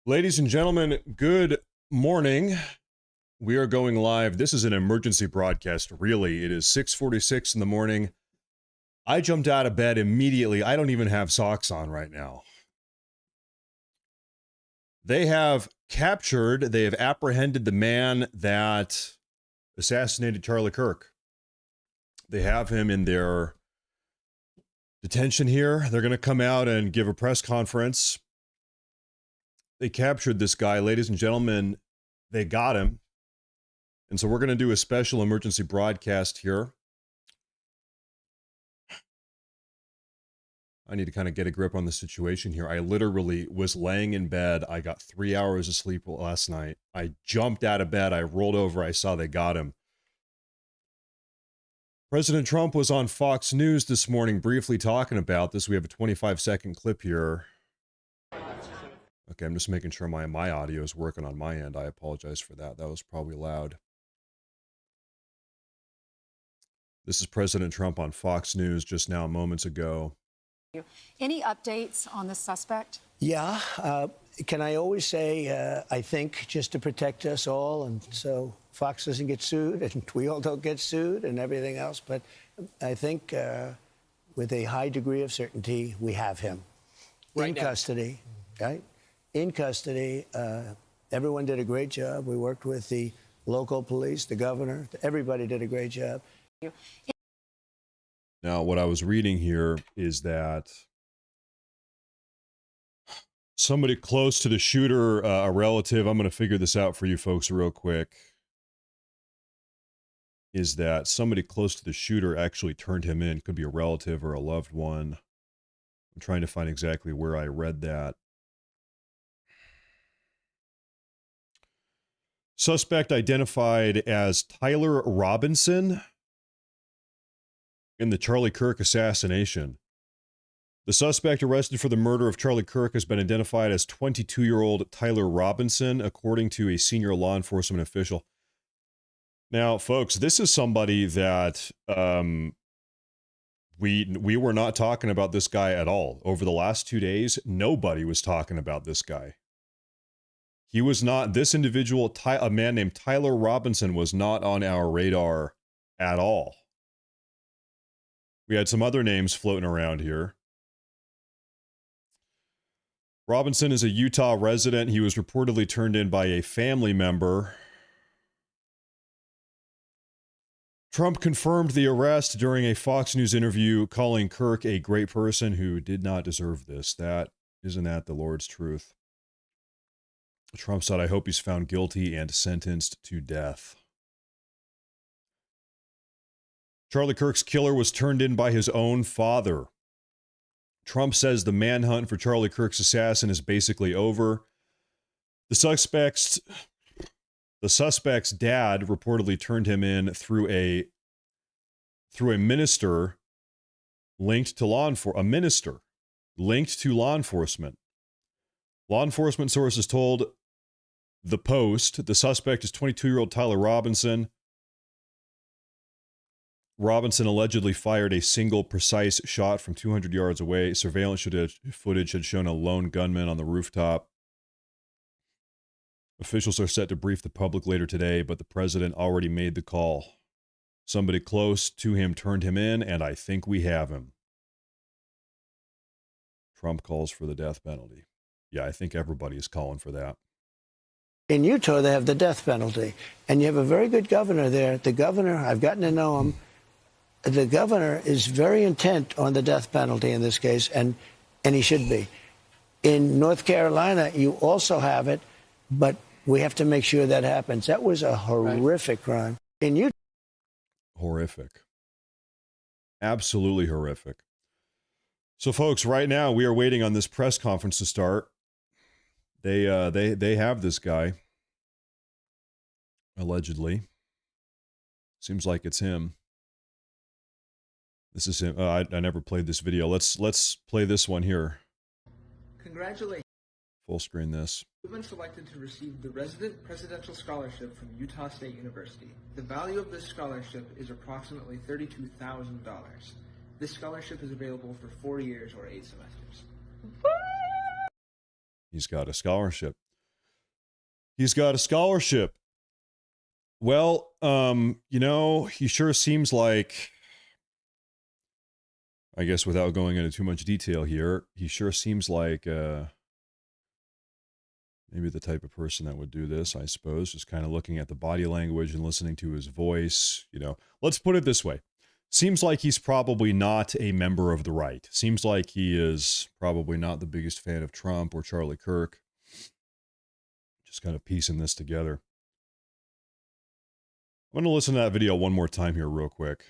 Ladies and gentlemen, good morning. We are going live. This is an emergency broadcast, really. It is 6:46 in the morning. I jumped out of bed immediately. I don't even have socks on right now. They have apprehended the man that assassinated Charlie Kirk. They have him in their detention here. They're going to come out and give a press conference. They captured this guy, ladies and gentlemen. They got him. And so we're going to do a special emergency broadcast here. I need to kind of get a grip on the situation here. I literally was laying in bed. I got 3 hours of sleep last night. I jumped out of bed. I rolled over. I saw they got him. President Trump was on Fox News this morning briefly talking about this. We have a 25-second clip here. Okay, I'm just making sure my audio is working on my end. I apologize for that. That was probably loud. This is President Trump on Fox News just now, moments ago. Any updates on the suspect? Yeah. Can I always say, I think, just to protect us all, and so Fox doesn't get sued, and we all don't get sued, and everything else. But I think with a high degree of certainty, we have him in custody, right? In custody. Everyone did a great job. We worked with the local police, the governor. Everybody did a great job. Now, what I was reading here is that somebody close to the shooter, a relative, I'm going to figure this out for you folks real quick, is that somebody close to the shooter actually turned him in. Could be a relative or a loved one. I'm trying to find exactly where I read that. Suspect identified as Tyler Robinson in the Charlie Kirk assassination. The suspect arrested for the murder of Charlie Kirk has been identified as 22-year-old Tyler Robinson, according to a senior law enforcement official. Now, folks, this is somebody that we were not talking about this guy at all. Over the last 2 days, nobody was talking about this guy. He was not, this individual, a man named Tyler Robinson, was not on our radar at all. We had some other names floating around here. Robinson is a Utah resident. He was reportedly turned in by a family member. Trump confirmed the arrest during a Fox News interview, calling Kirk a great person who did not deserve this. Isn't that the Lord's truth? Trump said, I hope he's found guilty and sentenced to death. Charlie Kirk's killer was turned in by his own father. Trump says the manhunt for Charlie Kirk's assassin is basically over. The suspect's dad reportedly turned him in through a minister linked to law enforcement. Law enforcement sources told The Post the suspect is 22-year-old Tyler Robinson. Robinson allegedly fired a single precise shot from 200 yards away. Surveillance footage had shown a lone gunman on the rooftop. Officials are set to brief the public later today, but the president already made the call. Somebody close to him turned him in, and I think we have him. Trump calls for the death penalty. Yeah, I think everybody is calling for that. In Utah, they have the death penalty, and you have a very good governor there. The governor, I've gotten to know him. The governor is very intent on the death penalty in this case, and he should be. In North Carolina, you also have it, but we have to make sure that happens. That was a horrific crime. In Utah. Horrific. Absolutely horrific. So, folks, right now we are waiting on this press conference to start. They have this guy, allegedly. Seems like it's him. This is him. I never played this video. Let's play this one here. Congratulations. Full screen this. You've been selected to receive the Resident Presidential Scholarship from Utah State University. The value of this scholarship is approximately $32,000. This scholarship is available for 4 years or 8 semesters. He's got a scholarship. He's got a scholarship. Well, you know, he sure seems like, I guess without going into too much detail here, he sure seems like maybe the type of person that would do this, I suppose, just kind of looking at the body language and listening to his voice, you know. Let's put it this way. Seems like he's probably not a member of the right. Seems like he is probably not the biggest fan of Trump or Charlie Kirk. Just kind of piecing this together. I'm going to listen to that video one more time here real quick.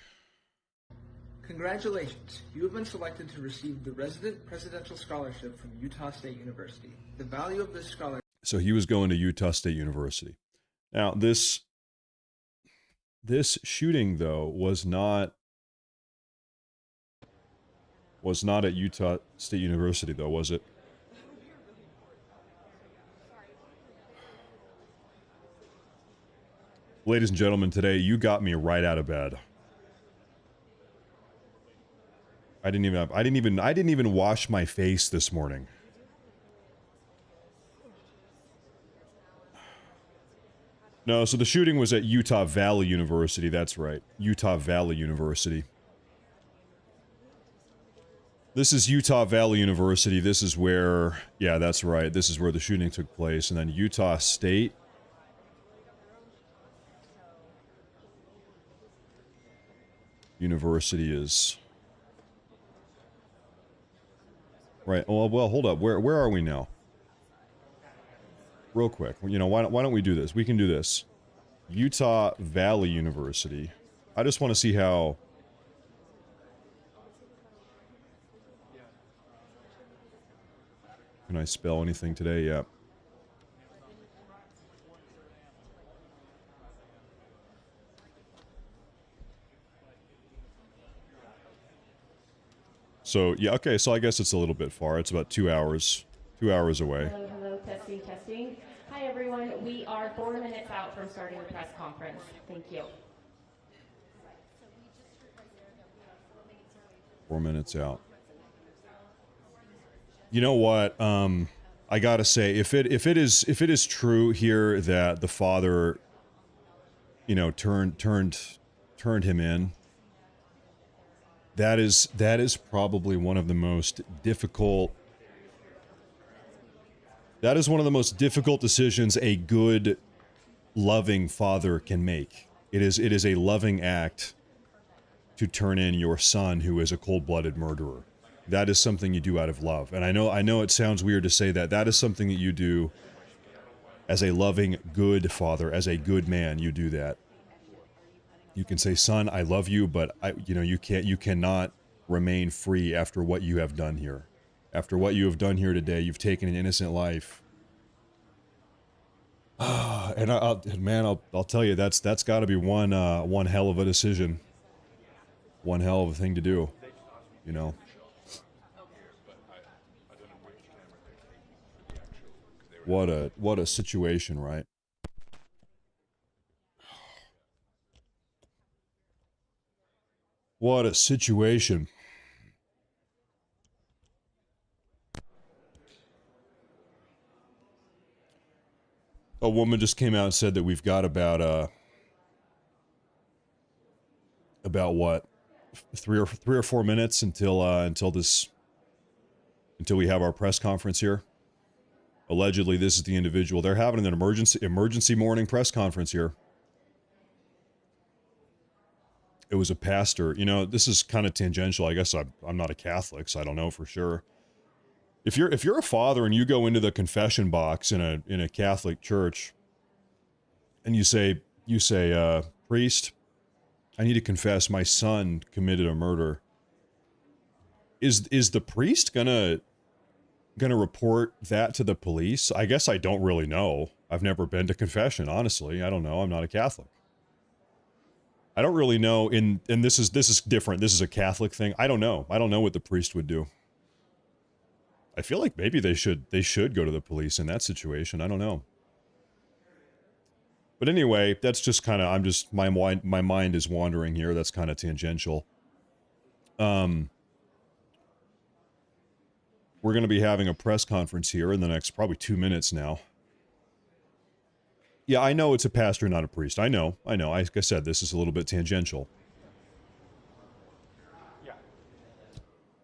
Congratulations, you have been selected to receive the Resident Presidential Scholarship from Utah State University. The value of this scholarship... So he was going to Utah State University. Now, this shooting, though, was not at Utah State University, though, was it? Ladies and gentlemen, today you got me right out of bed. I didn't even wash my face this morning. No, so the shooting was at Utah Valley University. That's right. Utah Valley University. This is Utah Valley University. This is where, yeah, that's right. This is where the shooting took place. And then Utah State. University is... Right. Oh, well, hold up. Where are we now? Real quick. You know, why don't we do this? We can do this. Utah Valley University. I just want to see how... Can I spell anything today? Yeah. So, yeah, okay, so I guess it's a little bit far. It's about 2 hours. 2 hours away. Hello, hello, testing, testing. Hi, everyone. We are 4 minutes out from starting the press conference. Thank you. 4 minutes out. You know what? I gotta say, if it is true here that the father, you know, turned him in, that is probably one of the most difficult. That is one of the most difficult decisions a good, loving father can make. It is a loving act to turn in your son who is a cold-blooded murderer. That is something you do out of love. And I know it sounds weird to say that. That is something that you do as a loving, good father, as a good man. You do that. You can say, "Son, I love you, but you cannot remain free after what you have done here. After what you have done here today, you've taken an innocent life." And I'll tell you, that's got to be one hell of a decision. One hell of a thing to do, you know. What a situation, right? What a situation. A woman just came out and said that we've got about what, 3 or 4 minutes until we have our press conference here. Allegedly, this is the individual. They're having an emergency morning press conference here. It was a pastor. You know, this is kind of tangential. I guess I'm not a Catholic, so I don't know for sure. If you're a father and you go into the confession box in a Catholic church and you say, "Priest, I need to confess my son committed a murder." Is the priest gonna report that to the police? I guess I don't really know. I've never been to confession, honestly. I don't know. I'm not a Catholic. I don't really know. And this is different. This is a Catholic thing. I don't know. I don't know what the priest would do. I feel like maybe they should go to the police in that situation. I don't know. But anyway, that's just kind of, my mind is wandering here. That's kind of tangential. We're going to be having a press conference here in the next probably 2 minutes now. Yeah, I know it's a pastor, not a priest. I know. Like I said, this is a little bit tangential.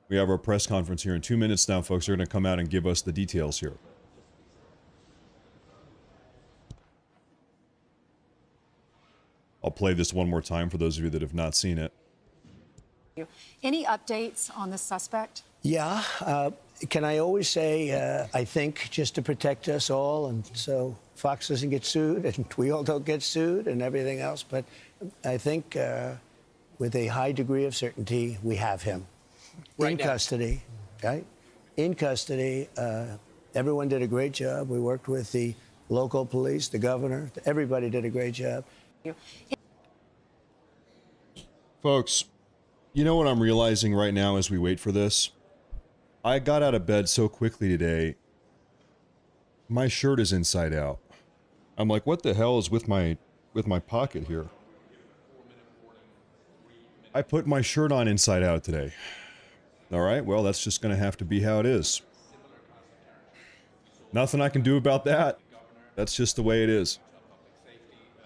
We have our press conference here in 2 minutes now, folks. They're going to come out and give us the details here. I'll play this one more time for those of you that have not seen it. Any updates on the suspect? Yeah. Can I always say, I think, just to protect us all, and so Fox doesn't get sued, and we all don't get sued, and everything else. But I think with a high degree of certainty, we have him in custody, right? In custody. Everyone did a great job. We worked with the local police, the governor. Everybody did a great job. Folks, you know what I'm realizing right now as we wait for this? I got out of bed so quickly today, my shirt is inside out. I'm like, what the hell is with my pocket here? I put my shirt on inside out today. All right, well, that's just going to have to be how it is. Nothing I can do about that. That's just the way it is.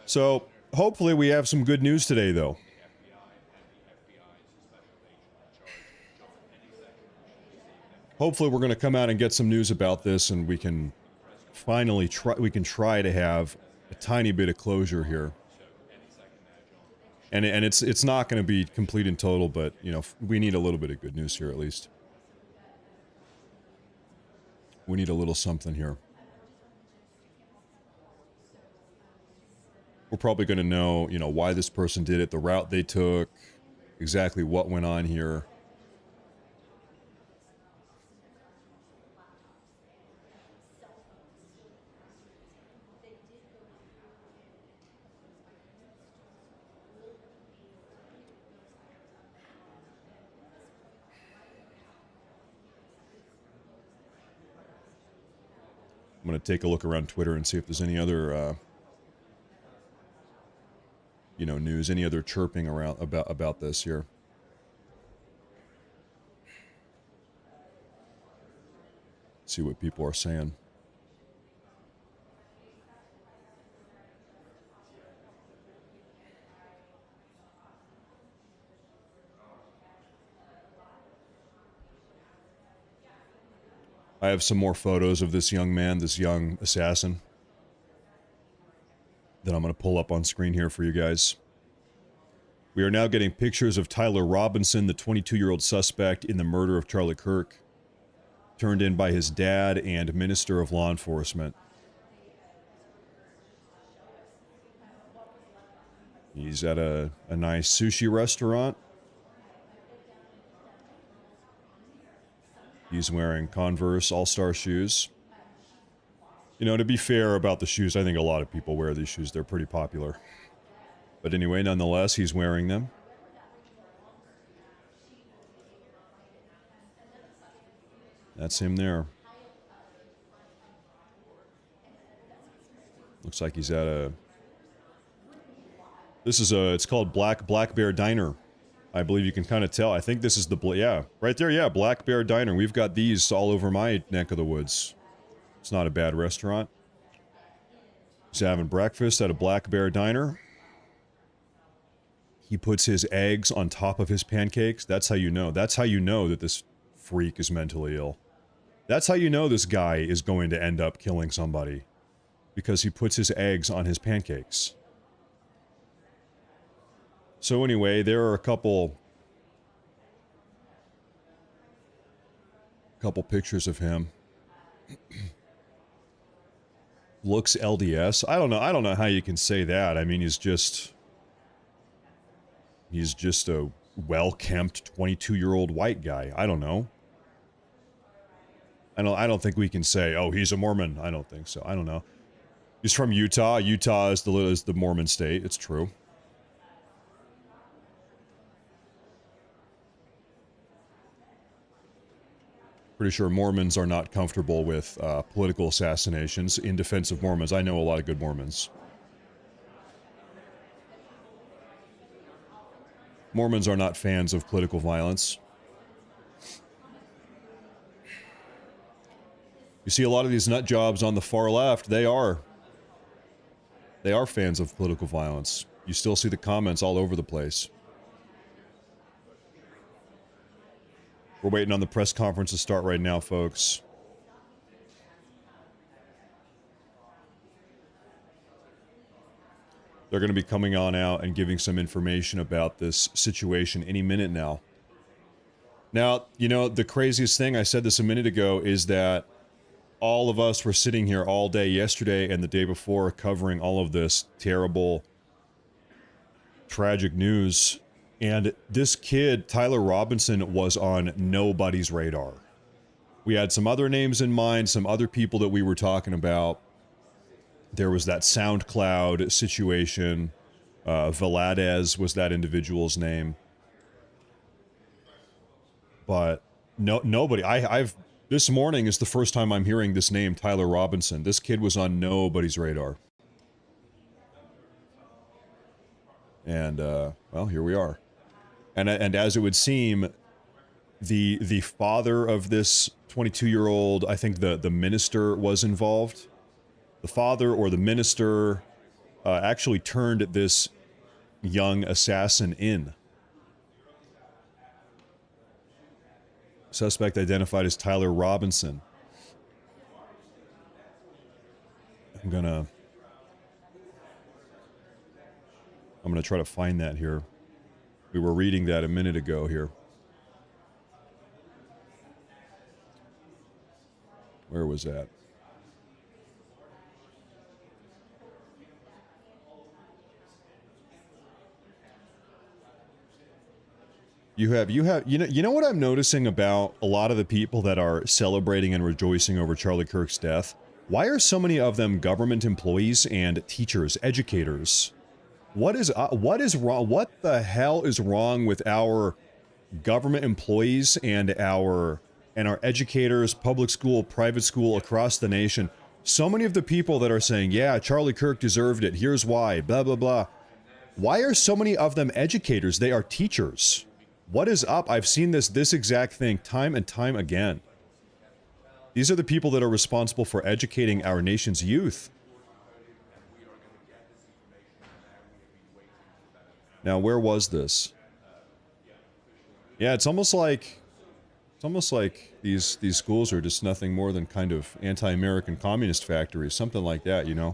So, hopefully we have some good news today, though. Hopefully we're going to come out and get some news about this, and we can finally try to have a tiny bit of closure here. And it's not going to be complete and total, but you know, we need a little bit of good news here at least. We need a little something here. We're probably going to know, you know, why this person did it, the route they took, exactly what went on here. I'm going to take a look around Twitter and see if there's any other, you know, news, any other chirping around about this here. See what people are saying. I have some more photos of this young man, this young assassin, that I'm going to pull up on screen here for you guys. We are now getting pictures of Tyler Robinson, the 22-year-old suspect in the murder of Charlie Kirk, turned in by his dad and Minister of Law Enforcement. He's at a nice sushi restaurant. He's wearing Converse All-Star shoes. You know, to be fair about the shoes, I think a lot of people wear these shoes. They're pretty popular. But anyway, nonetheless, he's wearing them. That's him there. Looks like he's at a... This is a... It's called Black Bear Diner. I believe you can kind of tell. I think this is the... Yeah, right there, yeah, Black Bear Diner. We've got these all over my neck of the woods. It's not a bad restaurant. He's having breakfast at a Black Bear Diner. He puts his eggs on top of his pancakes. That's how you know. That's how you know that this freak is mentally ill. That's how you know this guy is going to end up killing somebody. Because he puts his eggs on his pancakes. So anyway, there are a couple pictures of him. Looks LDS. I don't know how you can say that. I mean, he's just a well-kempt 22-year-old white guy. I don't know. I don't think we can say, oh, he's a Mormon. I don't think so. I don't know. He's from Utah. Utah is the Mormon state. It's true. Pretty sure Mormons are not comfortable with political assassinations. In defense of Mormons, I know a lot of good Mormons. Mormons are not fans of political violence. You see a lot of these nut jobs on the far left, they are. They are fans of political violence. You still see the comments all over the place. We're waiting on the press conference to start right now, folks. They're going to be coming on out and giving some information about this situation any minute now. Now, you know, the craziest thing, I said this a minute ago, is that all of us were sitting here all day yesterday and the day before covering all of this terrible, tragic news. And this kid, Tyler Robinson, was on nobody's radar. We had some other names in mind, some other people that we were talking about. There was that SoundCloud situation. Valadez was that individual's name. But nobody. I've this morning is the first time I'm hearing this name, Tyler Robinson. This kid was on nobody's radar. And well, here we are. And as it would seem, the father of this 22-year-old, I think the minister was involved. The father or the minister actually turned this young assassin in. Suspect identified as Tyler Robinson. I'm gonna try to find that here. We were reading that a minute ago here. Where was that? You know what I'm noticing about a lot of the people that are celebrating and rejoicing over Charlie Kirk's death? Why are so many of them government employees and teachers, educators? What is wrong? What the hell is wrong with our government employees and our educators, public school, private school across the nation? So many of the people that are saying, yeah, Charlie Kirk deserved it. Here's why, blah, blah, blah. Why are so many of them educators? They are teachers. What is up? I've seen this exact thing time and time again. These are the people that are responsible for educating our nation's youth. Now, where was this? Yeah, it's almost like these schools are just nothing more than kind of anti-American communist factories, something like that, you know.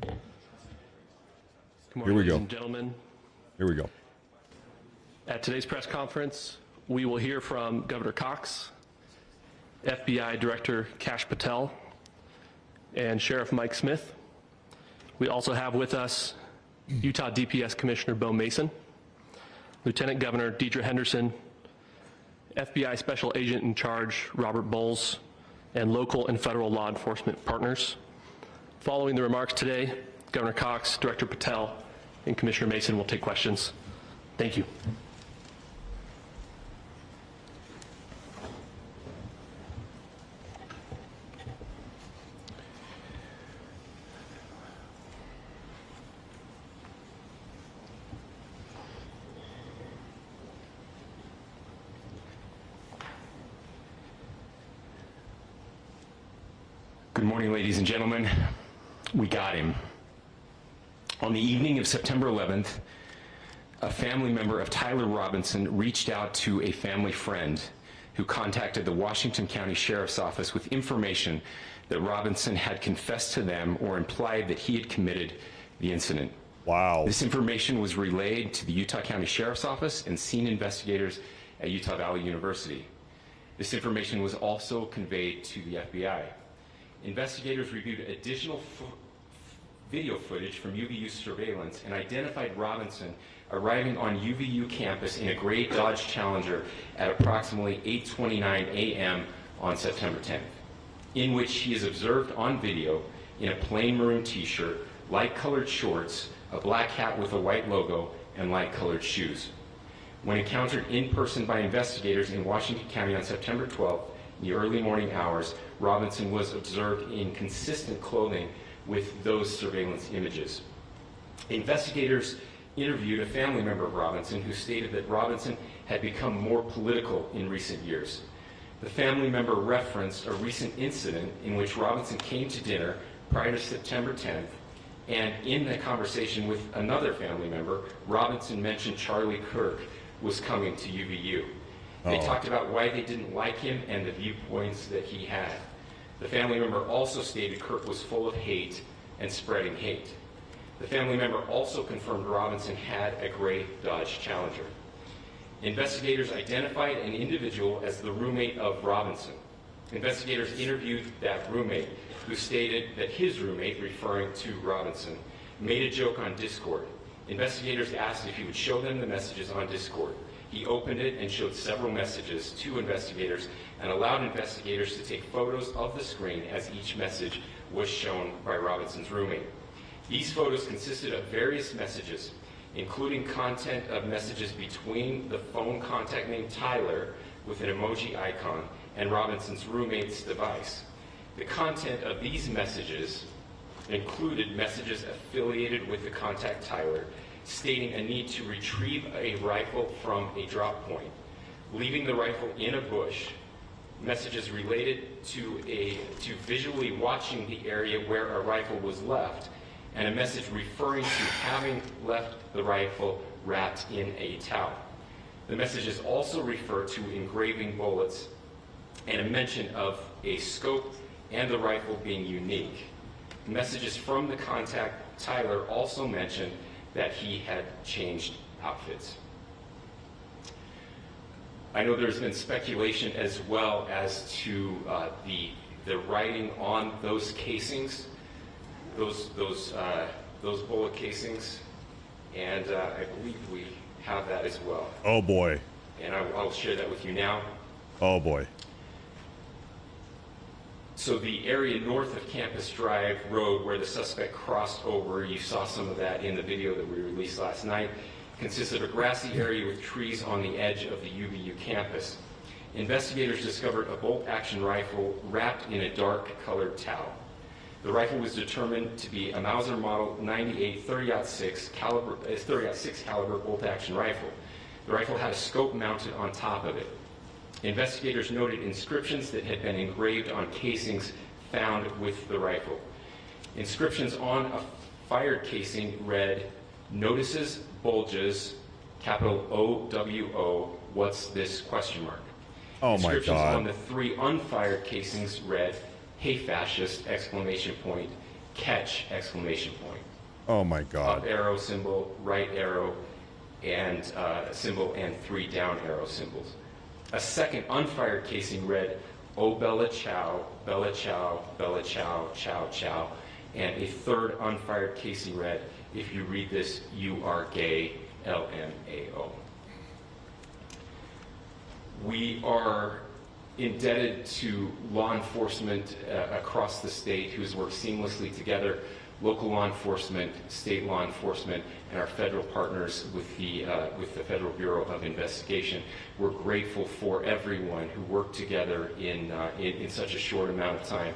Good morning, Here we go. ladies and gentlemen. Here we go. At today's press conference, we will hear from Governor Cox, FBI Director Kash Patel, and Sheriff Mike Smith. We also have with us Utah DPS Commissioner Bo Mason, Lieutenant Governor Deidre Henderson, FBI Special Agent in Charge Robert Bowles, and local and federal law enforcement partners. Following the remarks today, Governor Cox, Director Patel, and Commissioner Mason will take questions. Thank you. Good morning, ladies and gentlemen. We got him. On the evening of September 11th, a family member of Tyler Robinson reached out to a family friend who contacted the Washington County Sheriff's Office with information that Robinson had confessed to them or implied that he had committed the incident. Wow. This information was relayed to the Utah County Sheriff's Office and scene investigators at Utah Valley University. This information was also conveyed to the FBI. Investigators reviewed additional video footage from UVU surveillance and identified Robinson arriving on UVU campus in a gray Dodge Challenger at approximately 8:29 a.m. on September 10th, in which he is observed on video in a plain maroon t-shirt, light-colored shorts, a black hat with a white logo, and light-colored shoes. When encountered in person by investigators in Washington County on September 12th, in the early morning hours, Robinson was observed in consistent clothing with those surveillance images. Investigators interviewed a family member of Robinson who stated that Robinson had become more political in recent years. The family member referenced a recent incident in which Robinson came to dinner prior to September 10th And in the conversation with another family member, Robinson mentioned Charlie Kirk was coming to UVU. They talked about why they didn't like him and the viewpoints that he had. The family member also stated Kirk was full of hate and spreading hate. The family member also confirmed Robinson had a gray Dodge Challenger. Investigators identified an individual as the roommate of Robinson. Investigators interviewed that roommate, who stated that his roommate, referring to Robinson, made a joke on Discord. Investigators asked if he would show them the messages on Discord. He opened it and showed several messages to investigators and allowed investigators to take photos of the screen as each message was shown by Robinson's roommate. These photos consisted of various messages, including content of messages between the phone contact named Tyler with an emoji icon and Robinson's roommate's device. The content of these messages included messages affiliated with the contact Tyler, stating a need to retrieve a rifle from a drop point, leaving the rifle in a bush, messages related to visually watching the area where a rifle was left, and a message referring to having left the rifle wrapped in a towel. The messages also refer to engraving bullets and a mention of a scope and the rifle being unique. Messages from the contact Tyler also mentioned that he had changed outfits. I know there's been speculation as well as to the writing on those casings, those bullet casings, and I believe we have that as well. Oh boy. And I'll share that with you now. Oh boy. So the area north of Campus Drive Road where the suspect crossed over, you saw some of that in the video that we released last night, consists of a grassy area with trees on the edge of the UVU campus. Investigators discovered a bolt-action rifle wrapped in a dark-colored towel. The rifle was determined to be a Mauser Model 98 30-06 caliber bolt-action rifle. The rifle had a scope mounted on top of it. Investigators noted inscriptions that had been engraved on casings found with the rifle. Inscriptions on a fired casing read, "Notices, bulges, capital O-W-O, what's this, question mark." Oh my Inscriptions God. on the 3 unfired casings read, "Hey fascist, exclamation point, catch, exclamation point." Oh my Up God. arrow symbol, right arrow, and symbol, and 3 down arrow symbols. A second unfired casing read, "Oh Bella Chow, Bella Chow, Bella Chow, Chow Chow," and a third unfired casing read, "If you read this, you are gay, LMAO." We are indebted to law enforcement across the state who's worked seamlessly together, local law enforcement, state law enforcement, and our federal partners with the Federal Bureau of Investigation. We're grateful for everyone who worked together in such a short amount of time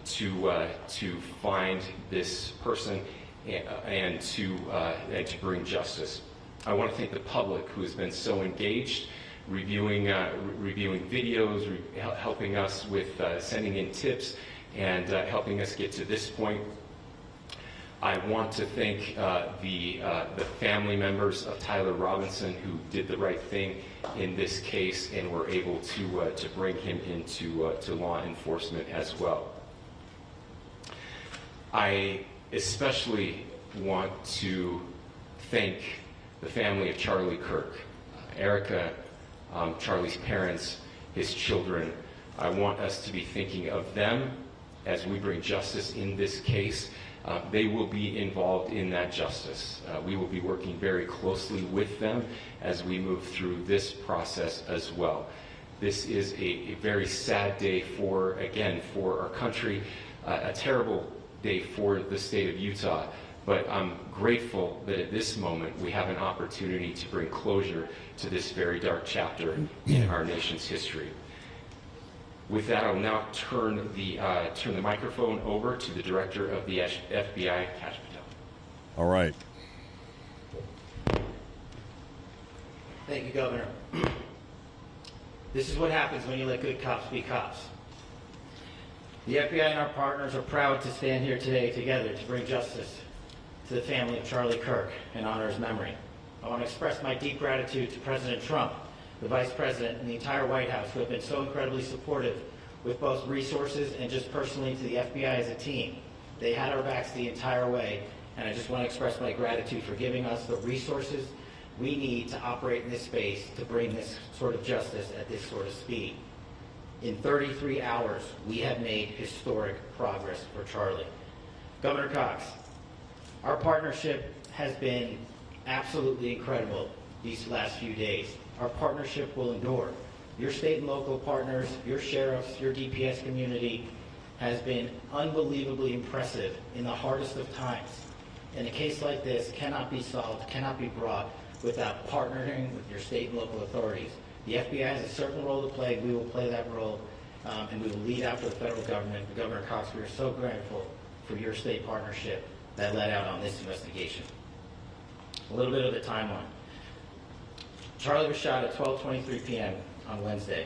to find this person and to bring justice. I want to thank the public who has been so engaged, reviewing videos, helping us with sending in tips, and helping us get to this point. I want to thank the family members of Tyler Robinson who did the right thing in this case and were able to bring him into to law enforcement as well. I especially want to thank the family of Charlie Kirk, Erica, Charlie's parents, his children. I want us to be thinking of them as we bring justice in this case. They will be involved in that justice. We will be working very closely with them as we move through this process as well. This is a very sad day for our country, a terrible day for the state of Utah, but I'm grateful that at this moment we have an opportunity to bring closure to this very dark chapter in our nation's history. With that, I'll now turn the microphone over to the Director of the FBI, Kash Patel. All right. Thank you, Governor. This is what happens when you let good cops be cops. The FBI and our partners are proud to stand here today together to bring justice to the family of Charlie Kirk in honor of his memory. I want to express my deep gratitude to President Trump, the Vice President, and the entire White House who have been so incredibly supportive with both resources and just personally to the FBI as a team. They had our backs the entire way, and I just want to express my gratitude for giving us the resources we need to operate in this space to bring this sort of justice at this sort of speed. In 33 hours, we have made historic progress for Charlie. Governor Cox, our partnership has been absolutely incredible these last few days. Our partnership will endure. Your state and local partners, your sheriffs, your DPS community has been unbelievably impressive in the hardest of times. And a case like this cannot be solved, cannot be brought without partnering with your state and local authorities. The FBI has a certain role to play. We will play that role, and we will lead out for the federal government. Governor Cox, we are so grateful for your state partnership that led out on this investigation. A little bit of the timeline. Charlie was shot at 12:23 p.m. on Wednesday.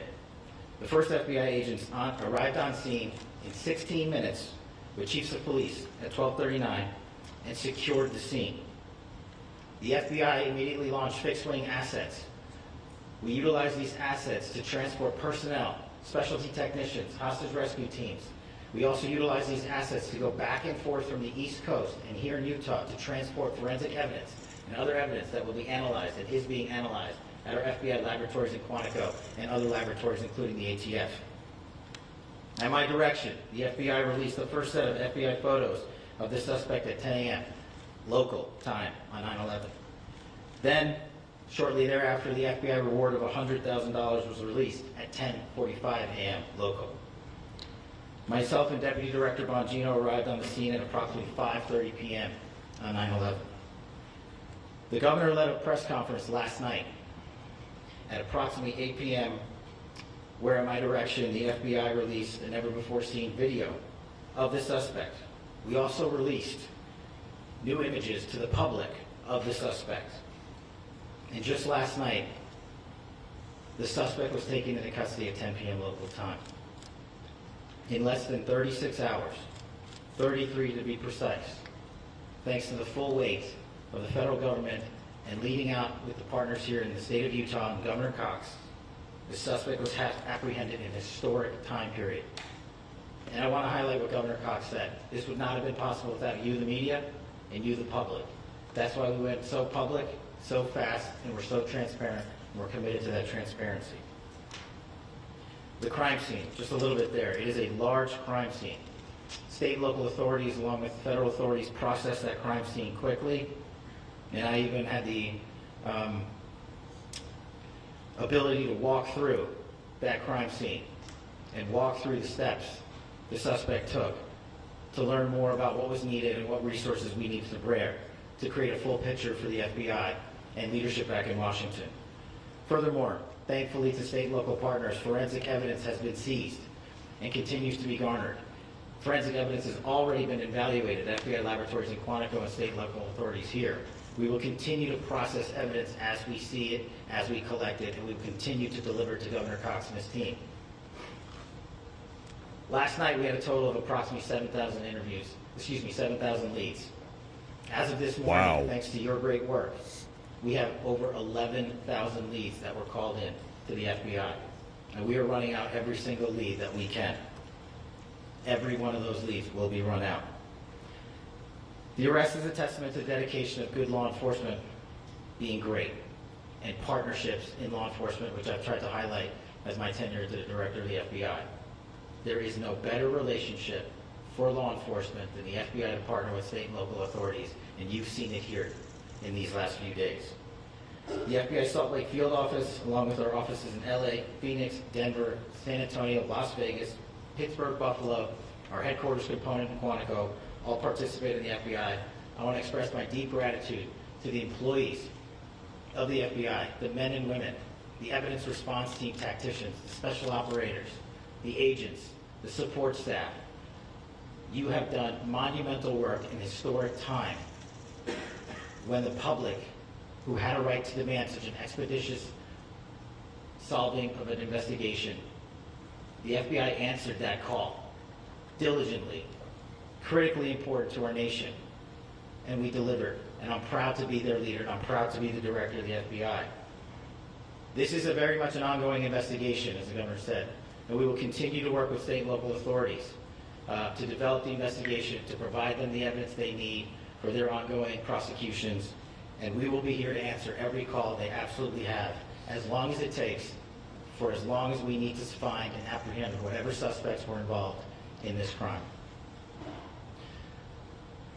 The first FBI agents arrived on scene in 16 minutes with chiefs of police at 12:39 and secured the scene. The FBI immediately launched fixed-wing assets. We utilized these assets to transport personnel, specialty technicians, hostage rescue teams. We also utilized these assets to go back and forth from the East Coast and here in Utah to transport forensic evidence and other evidence that will be analyzed and is being analyzed at our FBI laboratories in Quantico and other laboratories, including the ATF. At my direction, the FBI released the first set of FBI photos of the suspect at 10 a.m. local time on 9/11. Then, shortly thereafter, the FBI reward of $100,000 was released at 10:45 a.m. local. Myself and Deputy Director Bongino arrived on the scene at approximately 5:30 p.m. on 9/11. The governor led a press conference last night at approximately 8 p.m. where, at my direction, the FBI released a never-before-seen video of the suspect. We also released new images to the public of the suspect. And just last night, the suspect was taken into custody at 10 p.m. local time. In less than 36 hours, 33 to be precise, thanks to the full weight of the federal government and leading out with the partners here in the state of Utah and Governor Cox, the suspect was apprehended in a historic time period. And I want to highlight what Governor Cox said. This would not have been possible without you, the media, and you, the public. That's why we went so public, so fast, and we're so transparent, and we're committed to that transparency. The crime scene, just a little bit there. It is a large crime scene. State and local authorities, along with federal authorities, processed that crime scene quickly. And I even had the ability to walk through that crime scene and walk through the steps the suspect took to learn more about what was needed and what resources we needed to bear to create a full picture for the FBI and leadership back in Washington. Furthermore, thankfully to state and local partners, forensic evidence has been seized and continues to be garnered. Forensic evidence has already been evaluated at FBI laboratories in Quantico and state and local authorities here. We will continue to process evidence as we see it, as we collect it, and we will continue to deliver to Governor Cox and his team. Last night, we had a total of approximately 7,000 leads. As of this morning, thanks to your great work, we have over 11,000 leads that were called in to the FBI. And we are running out every single lead that we can. Every one of those leads will be run out. The arrest is a testament to the dedication of good law enforcement being great, and partnerships in law enforcement, which I've tried to highlight as my tenure as the director of the FBI. There is no better relationship for law enforcement than the FBI to partner with state and local authorities, and you've seen it here in these last few days. The FBI Salt Lake Field Office, along with our offices in LA, Phoenix, Denver, San Antonio, Las Vegas, Pittsburgh, Buffalo, our headquarters component in Quantico, all participate in the FBI. I want to express my deep gratitude to the employees of the FBI, the men and women, the evidence response team tacticians, the special operators, the agents, the support staff. You have done monumental work in historic time when the public, who had a right to demand such an expeditious solving of an investigation, the FBI answered that call diligently, critically important to our nation. and we delivered. And I'm proud to be their leader, and I'm proud to be the director of the FBI. This is very much an ongoing investigation, as the governor said, and we will continue to work with state and local authorities to develop the investigation, to provide them the evidence they need for their ongoing prosecutions, and we will be here to answer every call they absolutely have, as long as it takes, for as long as we need to find and apprehend whatever suspects were involved in this crime.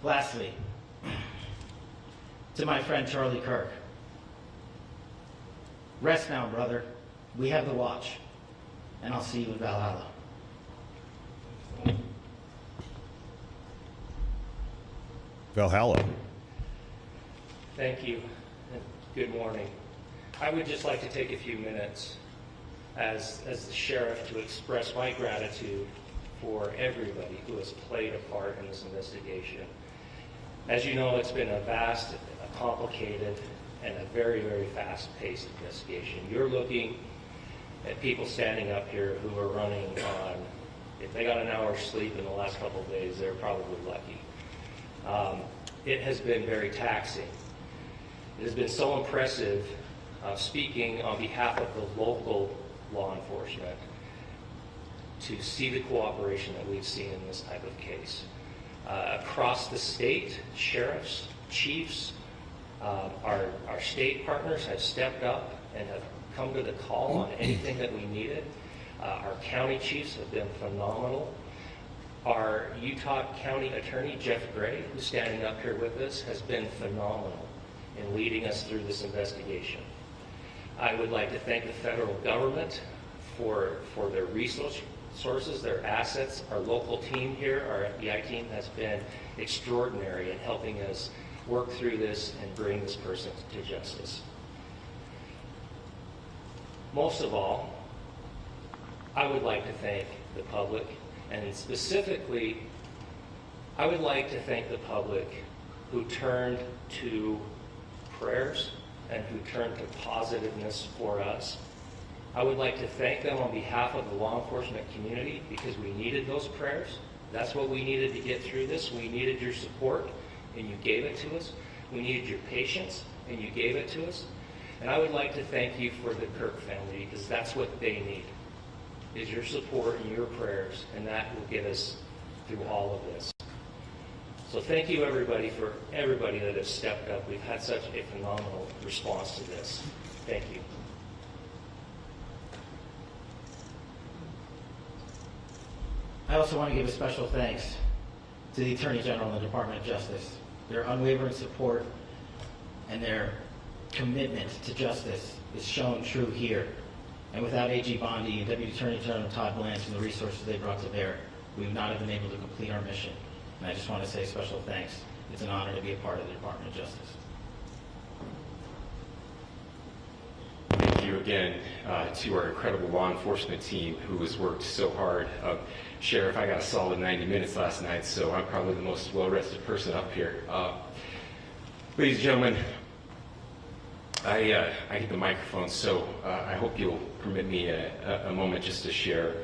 Lastly, to my friend Charlie Kirk, rest now, brother. We have the watch, and I'll see you in Valhalla. Valhalla. Thank you, and good morning. I would just like to take a few minutes as the sheriff to express my gratitude for everybody who has played a part in this investigation. As you know, it's been a vast, a complicated, and a very, very fast-paced investigation. You're looking at people standing up here who are running on, if they got an hour's sleep in the last couple of days, they're probably lucky. It has been very taxing. It has been so impressive speaking on behalf of the local law enforcement to see the cooperation that we've seen in this type of case. Across the state, sheriffs, chiefs, our state partners have stepped up and have come to the call on anything that we needed. Our county chiefs have been phenomenal. Our Utah County Attorney, Jeff Gray, who's standing up here with us, has been phenomenal in leading us through this investigation. I would like to thank the federal government for their resources, their assets. Our local team here, our FBI team, has been extraordinary in helping us work through this and bring this person to justice. Most of all, I would like to thank the public, and specifically, I would like to thank the public who turned to prayers and who turned to positiveness for us. I would like to thank them on behalf of the law enforcement community because we needed those prayers. That's what we needed to get through this. We needed your support, and you gave it to us. We needed your patience, and you gave it to us. And I would like to thank you for the Kirk family because that's what they need, is your support and your prayers, and that will get us through all of this. So thank you everybody for everybody that has stepped up. We've had such a phenomenal response to this. Thank you. I also want to give a special thanks to the Attorney General and the Department of Justice. Their unwavering support and their commitment to justice is shown true here. And without AG Bondi and Deputy Attorney General Todd Blanche and the resources they brought to bear, we would not have been able to complete our mission. And I just want to say special thanks. It's an honor to be a part of the Department of Justice. Thank you again to our incredible law enforcement team who has worked so hard. Sheriff, I got a solid 90 minutes last night, so I'm probably the most well-rested person up here. Ladies and gentlemen, I get the microphone, so I hope you'll permit me a moment just to share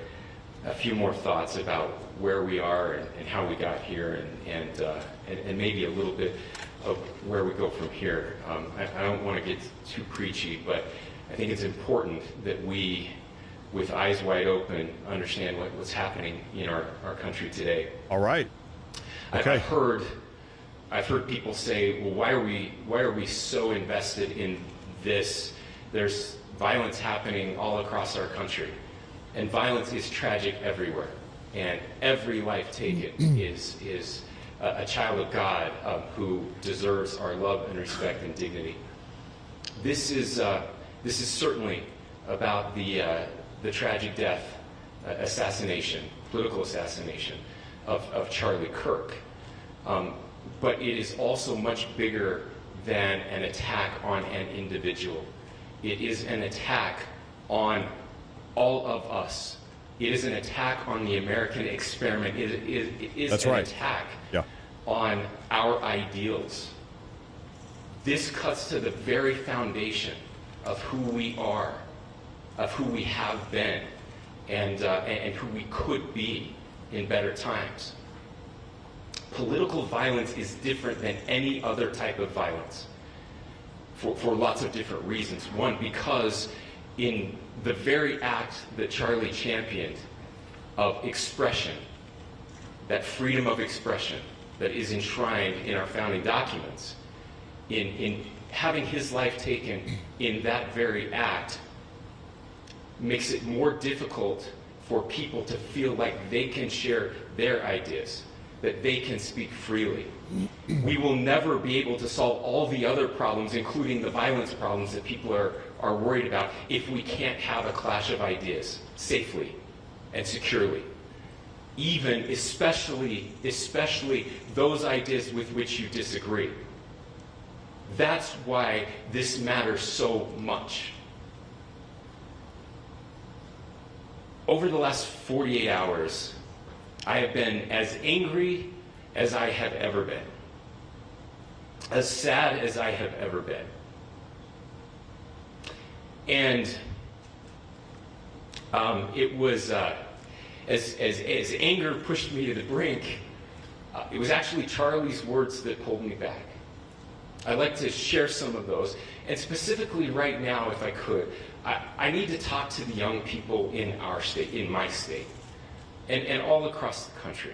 a few more thoughts about where we are and how we got here, and maybe a little bit of where we go from here. I don't want to get too preachy, but I think it's important that we, with eyes wide open, understand what's happening in our country today. All right. Okay. I've heard people say, well, why are we so invested in this? There's violence happening all across our country, and violence is tragic everywhere, and every life taken is a child of God who deserves our love and respect and dignity. This is certainly about the tragic death, political assassination of Charlie Kirk. But it is also much bigger than an attack on an individual. It is an attack on all of us. It is an attack on the American experiment. It is That's an right. attack Yeah. on our ideals. This cuts to the very foundation of who we are, of who we have been, and who we could be in better times. Political violence is different than any other type of violence for lots of different reasons. One, because in the very act that Charlie championed of expression, that freedom of expression that is enshrined in our founding documents, in having his life taken in that very act makes it more difficult for people to feel like they can share their ideas, that they can speak freely. We will never be able to solve all the other problems, including the violence problems that people are worried about, if we can't have a clash of ideas safely and securely. Even, especially those ideas with which you disagree. That's why this matters so much. Over the last 48 hours, I have been as angry as I have ever been, as sad as I have ever been. And it was, as anger pushed me to the brink, it was actually Charlie's words that pulled me back. I'd like to share some of those. And specifically right now, if I could, I need to talk to the young people in our state, in my state, and all across the country.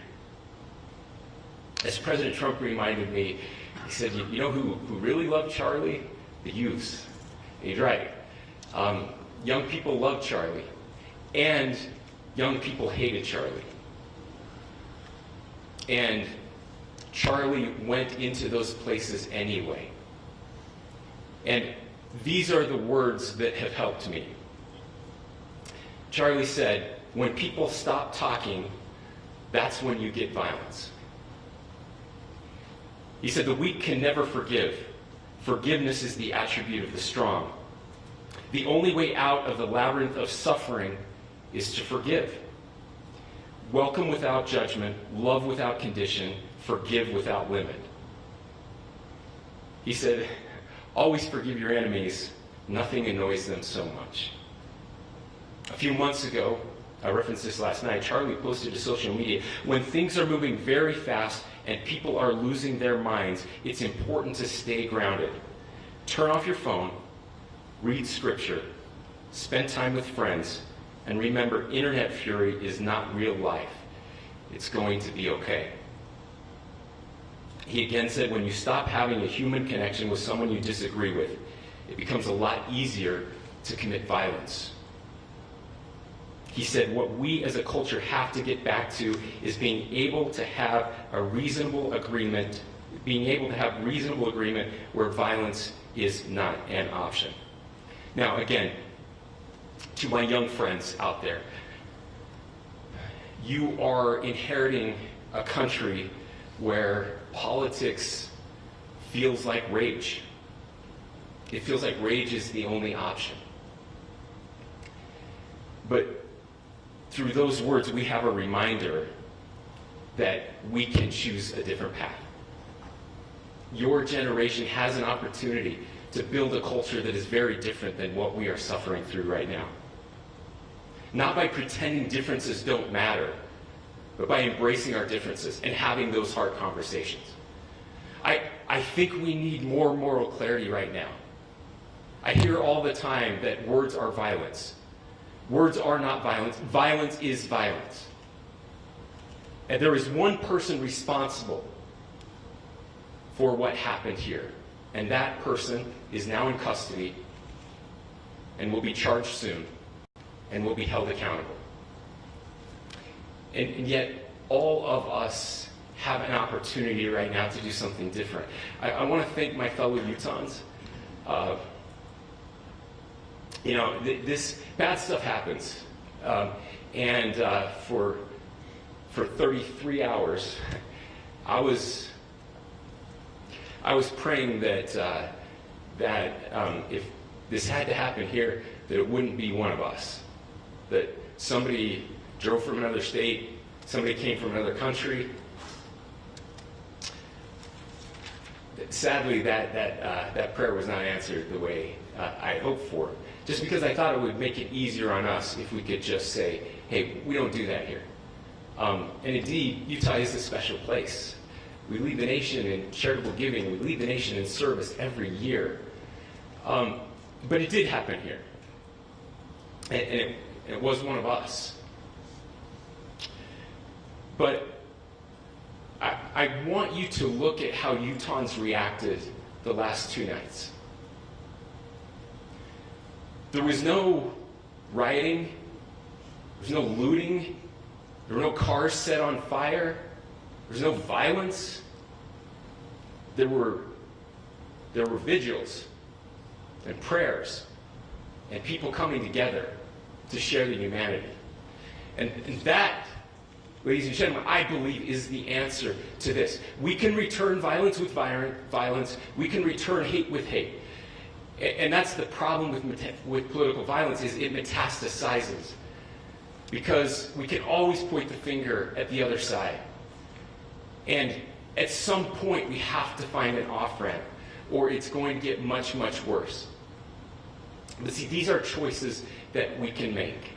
As President Trump reminded me, he said, you know who really loved Charlie? The youths. And he's right. Young people loved Charlie, and young people hated Charlie. And Charlie went into those places anyway. And these are the words that have helped me. Charlie said, when people stop talking, that's when you get violence. He said, the weak can never forgive. Forgiveness is the attribute of the strong. The only way out of the labyrinth of suffering is to forgive. Welcome without judgment, love without condition, forgive without limit. He said, always forgive your enemies. Nothing annoys them so much. A few months ago, I referenced this last night, Charlie posted to social media, when things are moving very fast and people are losing their minds, it's important to stay grounded. Turn off your phone, read scripture, spend time with friends, and remember, internet fury is not real life. It's going to be okay. He again said, when you stop having a human connection with someone you disagree with, it becomes a lot easier to commit violence. He said, what we as a culture have to get back to is being able to have a reasonable agreement, where violence is not an option. Now, again, to my young friends out there, you are inheriting a country where politics feels like rage. It feels like rage is the only option. But through those words, we have a reminder that we can choose a different path. Your generation has an opportunity to build a culture that is very different than what we are suffering through right now. Not by pretending differences don't matter, but by embracing our differences and having those hard conversations. I think we need more moral clarity right now. I hear all the time that words are violence. Words are not violence. Violence is violence. And there is one person responsible for what happened here. And that person is now in custody and will be charged soon and will be held accountable. And yet, all of us have an opportunity right now to do something different. I want to thank my fellow Utahns. This bad stuff happens. For 33 hours, I was praying that if this had to happen here, that it wouldn't be one of us. That somebody drove from another state, somebody came from another country. Sadly, that prayer was not answered the way I hoped for. Just because I thought it would make it easier on us if we could just say, hey, we don't do that here. And indeed, Utah is a special place. We lead the nation in charitable giving. We lead the nation in service every year. But it did happen here. And it was one of us. But I want you to look at how Utahns reacted the last 2 nights. There was no rioting. There was no looting. There were no cars set on fire. There was no violence. There were vigils and prayers and people coming together to share the humanity. And that, ladies and gentlemen, I believe is the answer to this. We can return violence with violence. We can return hate with hate. And that's the problem with political violence, is it metastasizes. Because we can always point the finger at the other side. And at some point, we have to find an off-ramp, or it's going to get much, much worse. But see, these are choices that we can make.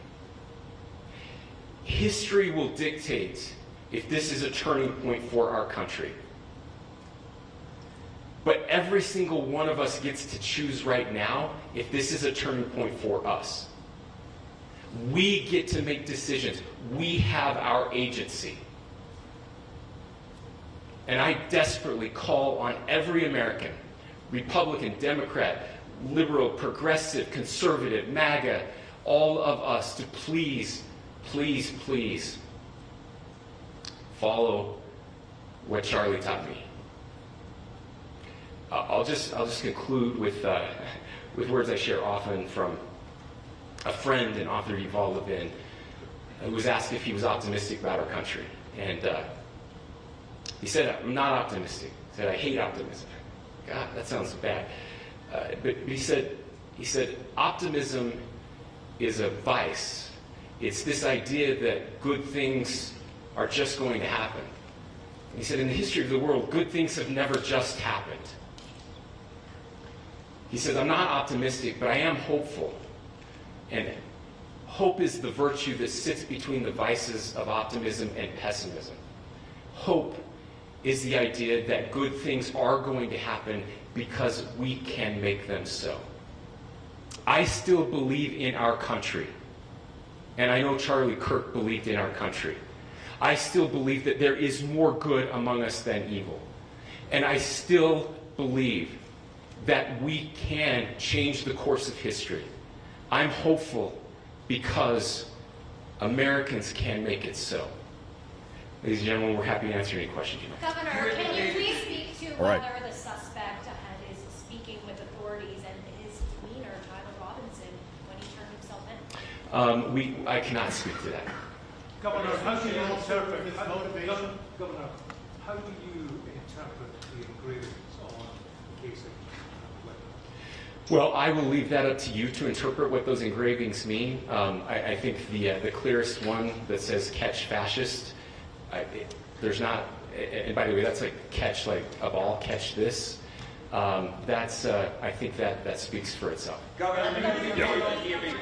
History will dictate if this is a turning point for our country. But every single one of us gets to choose right now if this is a turning point for us. We get to make decisions. We have our agency. And I desperately call on every American, Republican, Democrat, liberal, progressive, conservative, MAGA, all of us to please, please, please follow what Charlie taught me. I'll just conclude with words I share often from a friend and author, Yuval Levin, who was asked if he was optimistic about our country. And he said, I'm not optimistic. He said, I hate optimism. God, that sounds bad. But he said, optimism is a vice. It's this idea that good things are just going to happen. And he said, in the history of the world, good things have never just happened. He said, I'm not optimistic, but I am hopeful. And hope is the virtue that sits between the vices of optimism and pessimism. Hope is the idea that good things are going to happen because we can make them so. I still believe in our country. And I know Charlie Kirk believed in our country. I still believe that there is more good among us than evil. And I still believe that we can change the course of history. I'm hopeful because Americans can make it so. Ladies and gentlemen, we're happy to answer any questions you have. Governor, can you please speak to whether the suspect is speaking with authorities and his demeanor, Tyler Robinson, when he turned himself in? I cannot speak to that. Governor, how do you interpret his motivation? Governor, how do you interpret the engravings on the case of Well, I will leave that up to you to interpret what those engravings mean. I think the clearest one that says "catch fascist," there's not, and by the way, that's like catch like a ball, catch this. That's I think that speaks for itself.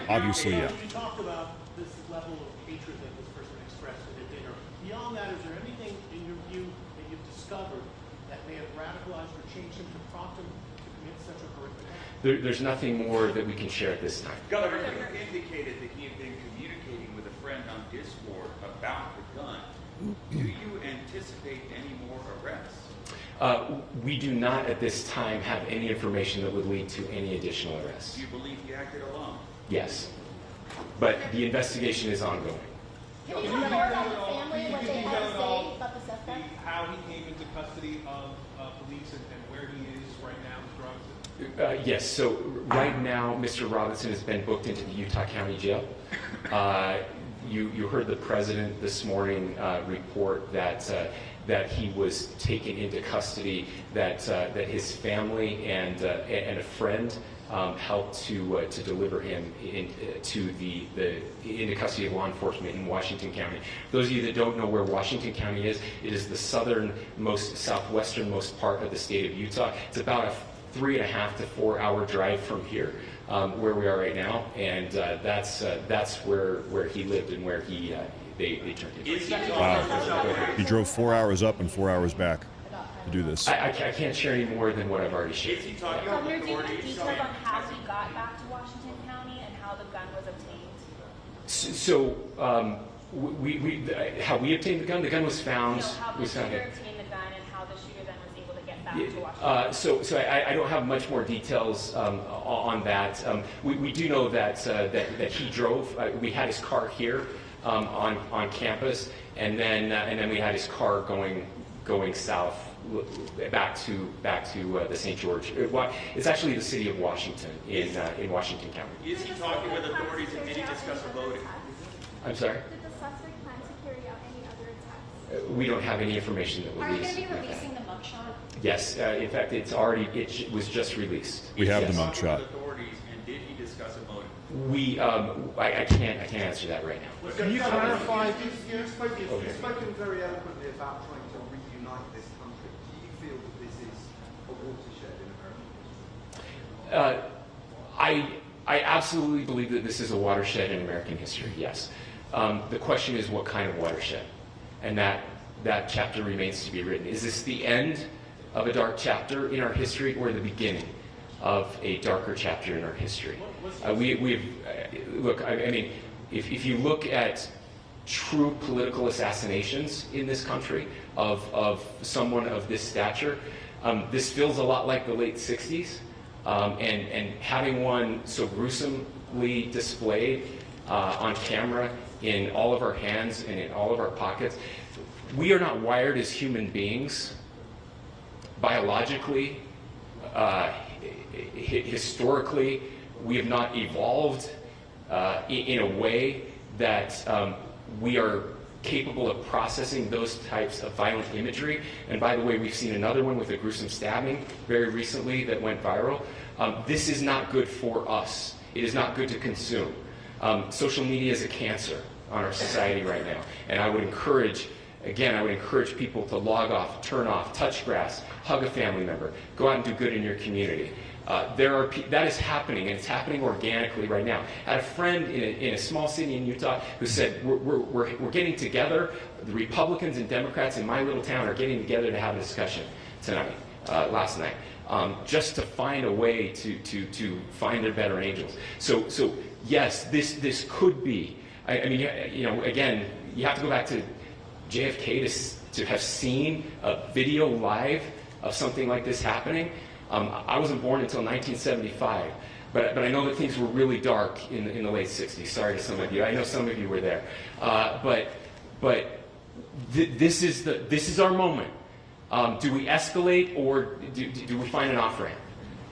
Obviously, yeah. You talked about this level of hatred that this person expressed at a dinner. Beyond that, is there anything in your view that you've discovered that may have radicalized or changed him to prompt him to commit such a horrific act? There's nothing more that we can share at this time. Governor, you indicated that he had been communicating with a friend on Discord about the gun. Do you anticipate any more arrests? We do not at this time have any information that would lead to any additional arrests. Do you believe he acted alone? Yes. But the investigation is ongoing. Can you tell more about the family, what they had to say about the suspect? How he came into custody of police and where he is right now, Mr. Robinson? Yes, so right now, Mr. Robinson has been booked into the Utah County Jail. You heard the president this morning report that he was taken into custody, that his family and a friend helped to deliver him into custody of law enforcement in Washington County. Those of you that don't know where Washington County is, it is the southernmost, southwesternmost part of the state of Utah. It's about a 3.5 to 4 hour drive from here, where we are right now, and that's where he lived and where they turned him. Wow. He drove 4 hours up and 4 hours back. to do this. I can't share any more than what I've already shared. Is he talking Governor, about do you have authorities? details on how he got back to Washington County and how the gun was obtained? So, how we obtained the gun? The gun was found. No, how the shooter obtained the gun and how the shooter then was able to get back to Washington. So I don't have much more details on that. We do know that he drove. We had his car here on campus, and then we had his car going south back to the St. George. It's actually the city of Washington in Washington County. Is he talking with authorities and did he discuss a voting? I'm sorry? Did the suspect plan to carry out any other attacks? We don't have any information that will Are you release. going to be releasing the mugshot? Yes, in fact, it was just released. We have Yes. the mugshot. Authorities and did he discuss a voting? I can't answer that right now. Can you clarify? You've spoken very eloquently about trying to reunite this country. Do you feel that this is a watershed in American history? I absolutely believe that this is a watershed in American history, yes. The question is what kind of watershed? And that chapter remains to be written. Is this the end of a dark chapter in our history or the beginning of a darker chapter in our history? Look, I mean, if you look at true political assassinations in this country of someone of this stature, this feels a lot like the late 60s. And having one so gruesomely displayed on camera in all of our hands and in all of our pockets, we are not wired as human beings biologically, historically. We have not evolved in a way that we are capable of processing those types of violent imagery. And by the way, we've seen another one with a gruesome stabbing very recently that went viral. This is not good for us. It is not good to consume. Social media is a cancer on our society right now. And I would encourage people to log off, turn off, touch grass, hug a family member, go out and do good in your community. That is happening, and it's happening organically right now. I had a friend in a small city in Utah who said, we're getting together, the Republicans and Democrats in my little town are getting together to have a discussion tonight, last night, just to find a way to find their better angels. So yes, this could be, I mean, again, you have to go back to JFK to have seen a video live of something like this happening. I wasn't born until 1975, but I know that things were really dark in the late 60s. Sorry to some of you. I know some of you were there. This is our moment. Do we escalate or do we find an off-ramp?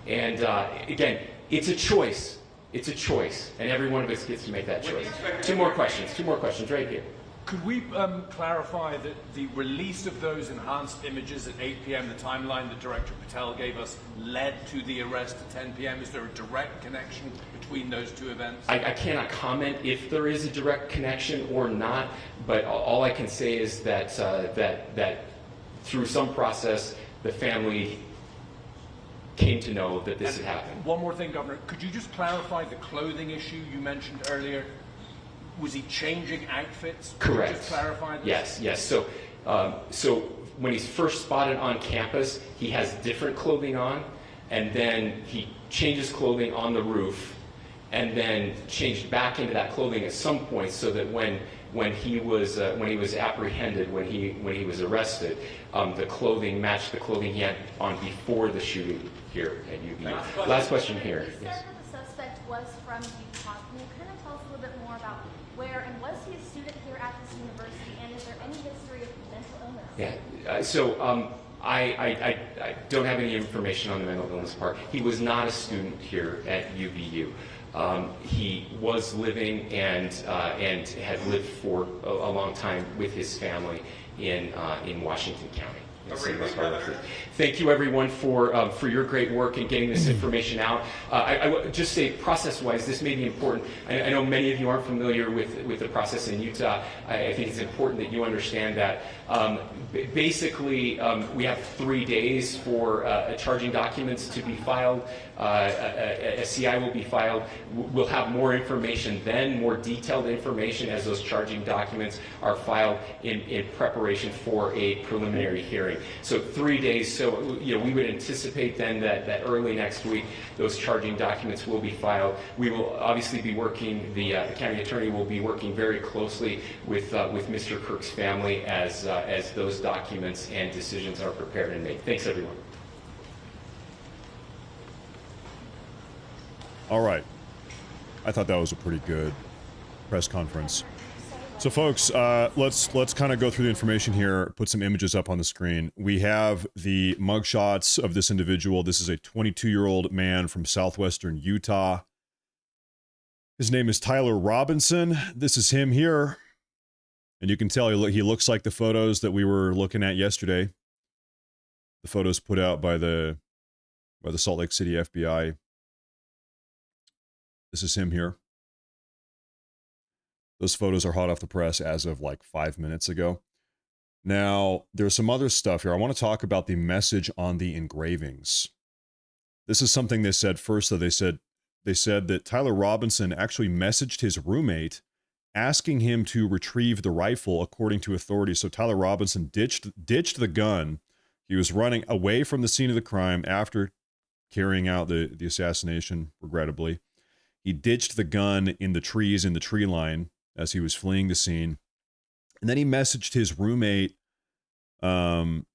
And again, it's a choice. It's a choice, and every one of us gets to make that choice. Two more questions right here. Could we clarify that the release of those enhanced images at 8 p.m., the timeline that Director Patel gave us, led to the arrest at 10 p.m.? Is there a direct connection between those two events? I cannot comment if there is a direct connection or not, but all I can say is that that through some process, the family came to know that this had happened. One more thing, Governor. Could you just clarify the clothing issue you mentioned earlier? Was he changing outfits? Correct. Could you just clarify this? Yes. So when he's first spotted on campus, he has different clothing on, and then he changes clothing on the roof, and then changed back into that clothing at some point, so that when he was apprehended, when he was arrested, the clothing matched the clothing he had on before the shooting here at UVU. Last question here. You said that the suspect was from Utah. Can you kind of tell us a little bit more about where, and was he a student here at this university, and is there any history of mental illness? Yeah, so I don't have any information on the mental illness part. He was not a student here at UVU. He was living and had lived for a long time with his family in Washington County. Thank you, everyone, for your great work in getting this information out. I would just say, process-wise, this may be important. I know many of you aren't familiar with the process in Utah. I think it's important that you understand that. Basically, we have 3 days for charging documents to be filed. A CI will be filed. We'll have more information then, more detailed information as those charging documents are filed in preparation for a preliminary hearing. So 3 days. So, you know, we would anticipate then that early next week, those charging documents will be filed. We will obviously be working, the county attorney will be working very closely with Mr. Kirk's family as those documents and decisions are prepared and made. Thanks, everyone. All right. I thought that was a pretty good press conference. So, folks, let's kind of go through the information here, put some images up on the screen. We have the mugshots of this individual. This is a 22-year-old man from southwestern Utah. His name is Tyler Robinson. This is him here. And you can tell he looks like the photos that we were looking at yesterday. The photos put out by the Salt Lake City FBI. This is him here. Those photos are hot off the press as of like 5 minutes ago. Now, there's some other stuff here. I want to talk about the message on the engravings. This is something they said first, though. They said that Tyler Robinson actually messaged his roommate asking him to retrieve the rifle, according to authorities. So Tyler Robinson ditched the gun. He was running away from the scene of the crime after carrying out the assassination, regrettably. He ditched the gun in the trees in the tree line as he was fleeing the scene. And then he messaged his roommate saying,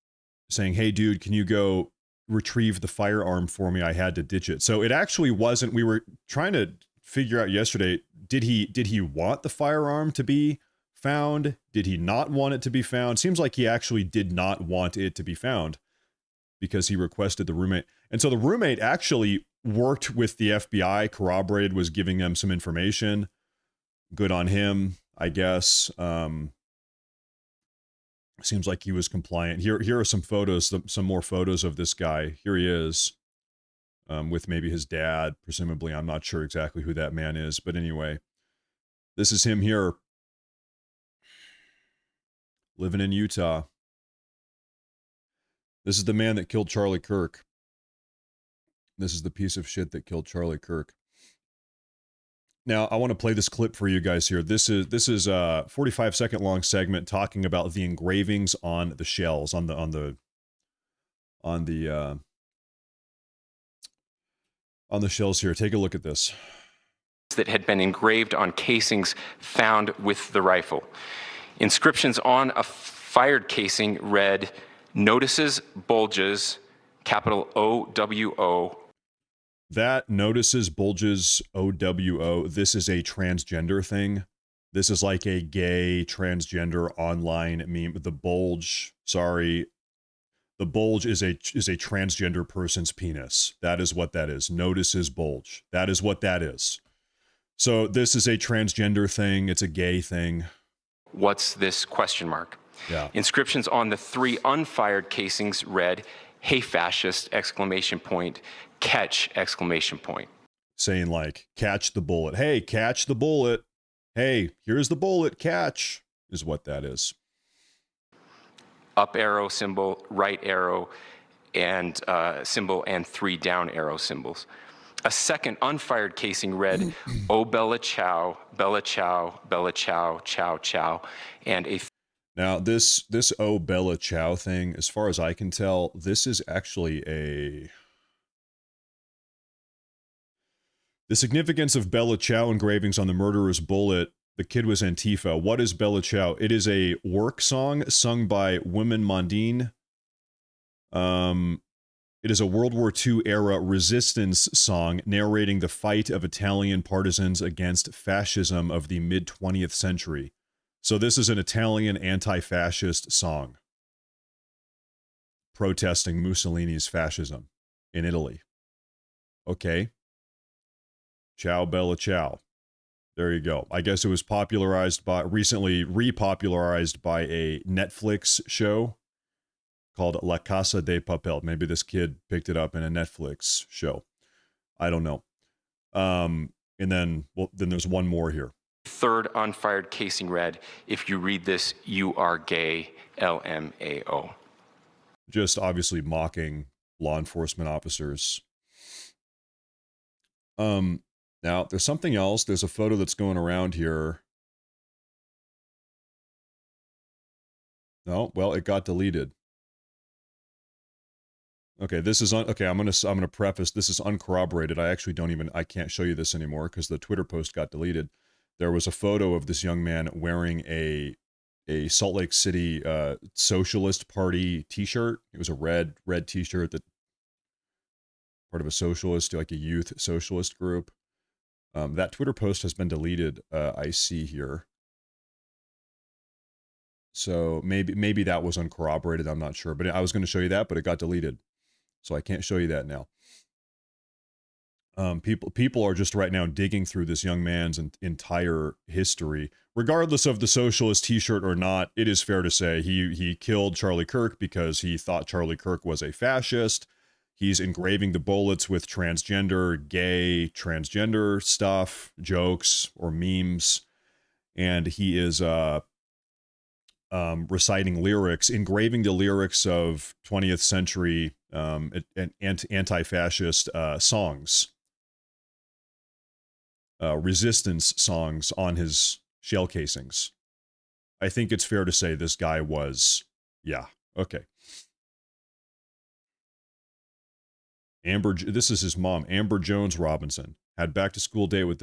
"Hey, dude, can you go retrieve the firearm for me? I had to ditch it." So it actually wasn't, we were trying to figure out yesterday, did he want the firearm to be found? Did he not want it to be found? Seems like he actually did not want it to be found because he requested the roommate. And so the roommate actually worked with the FBI, corroborated, was giving them some information. Good on him, I guess. Seems like he was compliant. Here are some photos, some more photos of this guy. Here he is with maybe his dad, presumably. I'm not sure exactly who that man is. But anyway, this is him here living in Utah. This is the man that killed Charlie Kirk. This is the piece of shit that killed Charlie Kirk. Now, I want to play this clip for you guys here. This is a 45-second long segment talking about the engravings on the shells, on the shells here. Take a look at this. That had been engraved on casings found with the rifle. Inscriptions on a fired casing read, "Notices bulges, capital OWO." That notices bulges, OWO. This is a transgender thing. This is like a gay transgender online meme. The bulge, sorry. The bulge is a transgender person's penis. That is what that is. Notices bulge. That is what that is. So this is a transgender thing. It's a gay thing. What's this question mark? Yeah. Inscriptions on the 3 unfired casings read, "Hey fascist!" exclamation point, "Catch!" exclamation point. Saying like, catch the bullet. Hey, catch the bullet. Hey, here's the bullet. Catch is what that is. Up arrow symbol, right arrow and symbol, and 3 down arrow symbols. A second unfired casing read, "Oh Bella Chow, Bella Chow, Bella Chow, Chow Chow," and a now this "Oh Bella Chow" thing, as far as I can tell, this is actually the significance of Bella Chow engravings on the murderer's bullet. The kid was Antifa. What is Bella Chow? It is a work song sung by Women Mondine. It is a World War II era resistance song narrating the fight of Italian partisans against fascism of the mid-20th century. So this is an Italian anti-fascist song protesting Mussolini's fascism in Italy. Okay. Ciao Bella Ciao. There you go. I guess it was recently repopularized by a Netflix show called La Casa de Papel. Maybe this kid picked it up in a Netflix show. I don't know. And then there's one more here. Third unfired casing read, "If you read this, you are gay, LMAO." Just obviously mocking law enforcement officers. Now, there's something else. There's a photo that's going around here. No, well, it got deleted. Okay, this is okay. I'm gonna preface. This is uncorroborated. I can't show you this anymore because the Twitter post got deleted. There was a photo of this young man wearing a Salt Lake City Socialist Party T-shirt. It was a red T-shirt that part of a socialist, like a youth socialist group. That Twitter post has been deleted. I see here. So maybe that was uncorroborated. I'm not sure, but I was going to show you that, but it got deleted. So I can't show you that now. People are just right now digging through this young man's entire history. Regardless of the socialist T-shirt or not, it is fair to say he killed Charlie Kirk because he thought Charlie Kirk was a fascist. He's engraving the bullets with gay transgender stuff, jokes, or memes. And he is reciting lyrics, engraving the lyrics of 20th century anti-fascist songs, resistance songs on his shell casings. I think it's fair to say this guy was, yeah, okay. This is his mom, Amber Jones Robinson, had back to school day with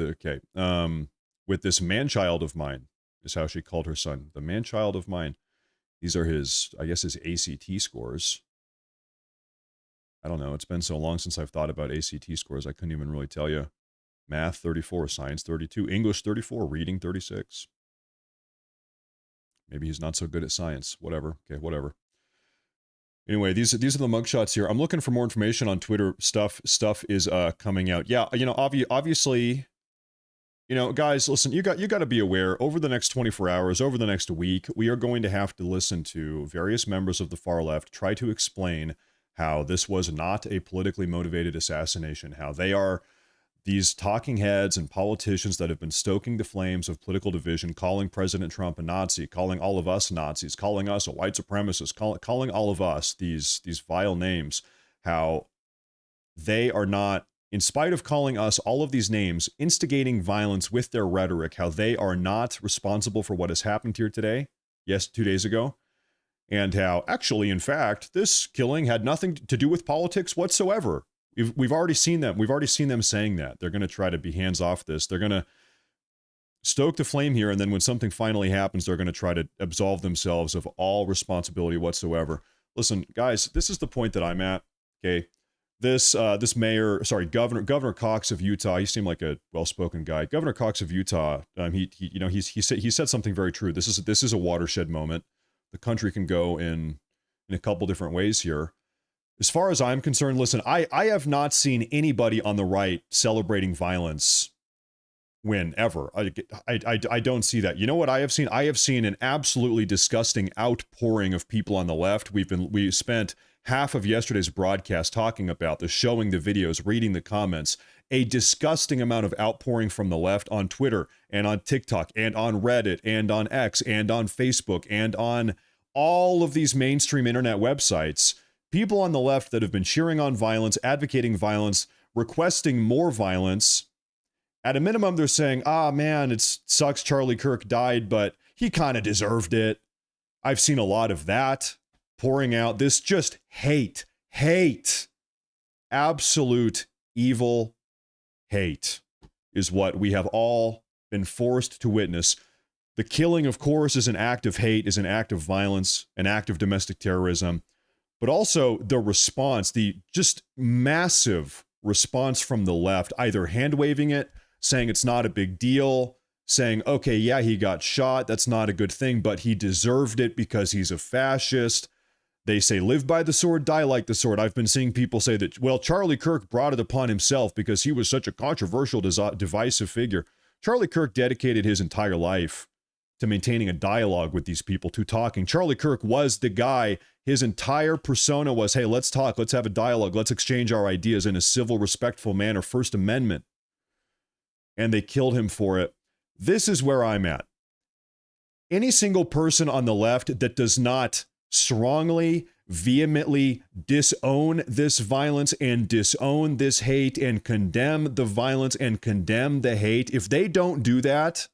with this man-child of mine, is how she called her son, the man-child of mine. These are his ACT scores. I don't know. It's been so long since I've thought about ACT scores. I couldn't even really tell you. Math 34, science 32, English 34, reading 36. Maybe he's not so good at science. Whatever. Okay, whatever. Anyway, these are the mugshots here. I'm looking for more information on Twitter. Stuff is coming out. Yeah, obviously, guys, listen, you got to be aware, over the next 24 hours, over the next week, we are going to have to listen to various members of the far left try to explain how this was not a politically motivated assassination, how they are these talking heads and politicians that have been stoking the flames of political division, calling President Trump a Nazi, calling all of us Nazis, calling us a white supremacist, calling all of us these vile names, how they are not, in spite of calling us all of these names, instigating violence with their rhetoric, how they are not responsible for what has happened here today, 2 days ago, and how actually, in fact, this killing had nothing to do with politics whatsoever. We've already seen them. We've already seen them saying that. They're going to try to be hands off this. They're going to stoke the flame here, and then when something finally happens, they're going to try to absolve themselves of all responsibility whatsoever. Listen, guys, this is the point that I'm at. Okay, this Governor Cox of Utah. He seemed like a well-spoken guy. Governor Cox of Utah. He said something very true. This is a watershed moment. The country can go in a couple different ways here. As far as I'm concerned, listen, I have not seen anybody on the right celebrating violence win ever. I don't see that. You know what I have seen? I have seen an absolutely disgusting outpouring of people on the left. We spent half of yesterday's broadcast talking about this, showing the videos, reading the comments, a disgusting amount of outpouring from the left on Twitter and on TikTok and on Reddit and on X and on Facebook and on all of these mainstream internet websites. People on the left that have been cheering on violence, advocating violence, requesting more violence. At a minimum, they're saying, man, it sucks Charlie Kirk died, but he kind of deserved it. I've seen a lot of that pouring out. This just hate, absolute evil hate is what we have all been forced to witness. The killing, of course, is an act of hate, is an act of violence, an act of domestic terrorism. But also the response, the just massive response from the left, either hand-waving it, saying it's not a big deal, saying, okay, yeah, he got shot, that's not a good thing, but he deserved it because he's a fascist. They say, live by the sword, die like the sword. I've been seeing people say that, well, Charlie Kirk brought it upon himself because he was such a controversial, divisive figure. Charlie Kirk dedicated his entire life to maintaining a dialogue with these people, to talking. Charlie Kirk was the guy. His entire persona was, hey, let's talk, let's have a dialogue, let's exchange our ideas in a civil, respectful manner, First Amendment. And they killed him for it. This is where I'm at. Any single person on the left that does not strongly, vehemently disown this violence and disown this hate and condemn the violence and condemn the hate, if they don't do that,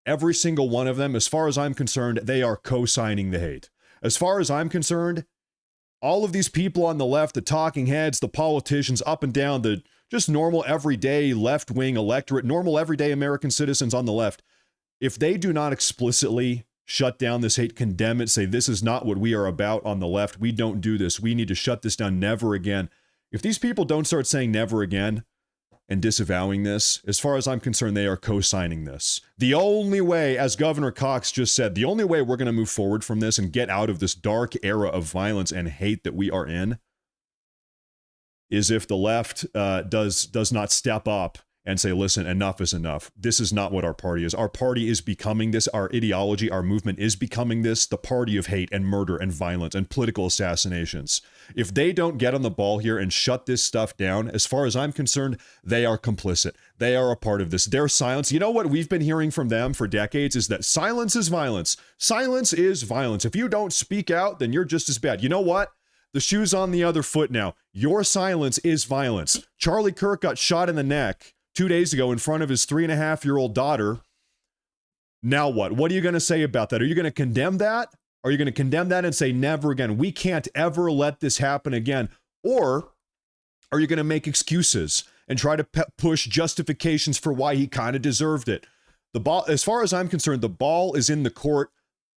every single one of them, as far as I'm concerned, they are co-signing the hate. As far as I'm concerned, All of these people on the left, the talking heads, the politicians up and down, the just normal everyday left-wing electorate, normal everyday American citizens on the left, if they do not explicitly shut down this hate, condemn it, say this is not what we are about on the left, we don't do this, we need to shut this down, never again. If these people don't start saying never again and disavowing this, as far as I'm concerned, they are co-signing this. The only way, as Governor Cox just said, the only way we're going to move forward from this and get out of this dark era of violence and hate that we are in is if the left does not step up and say, listen, enough is enough. This is not what our party is. Our party is becoming this. Our ideology, our movement is becoming this, the party of hate and murder and violence and political assassinations. If they don't get on the ball here and shut this stuff down, as far as I'm concerned, they are complicit. They are a part of this. Their silence, you know what we've been hearing from them for decades is that silence is violence. Silence is violence. If you don't speak out, then you're just as bad. You know what? The shoe's on the other foot now. Your silence is violence. Charlie Kirk got shot in the neck 2 days ago in front of his 3.5-year-old daughter. Now what? What are you going to say about that? Are you going to condemn that? Are you going to condemn that and say never again? We can't ever let this happen again. Or are you going to make excuses and try to push justifications for why he kind of deserved it? The ball, as far as I'm concerned, the ball is in the court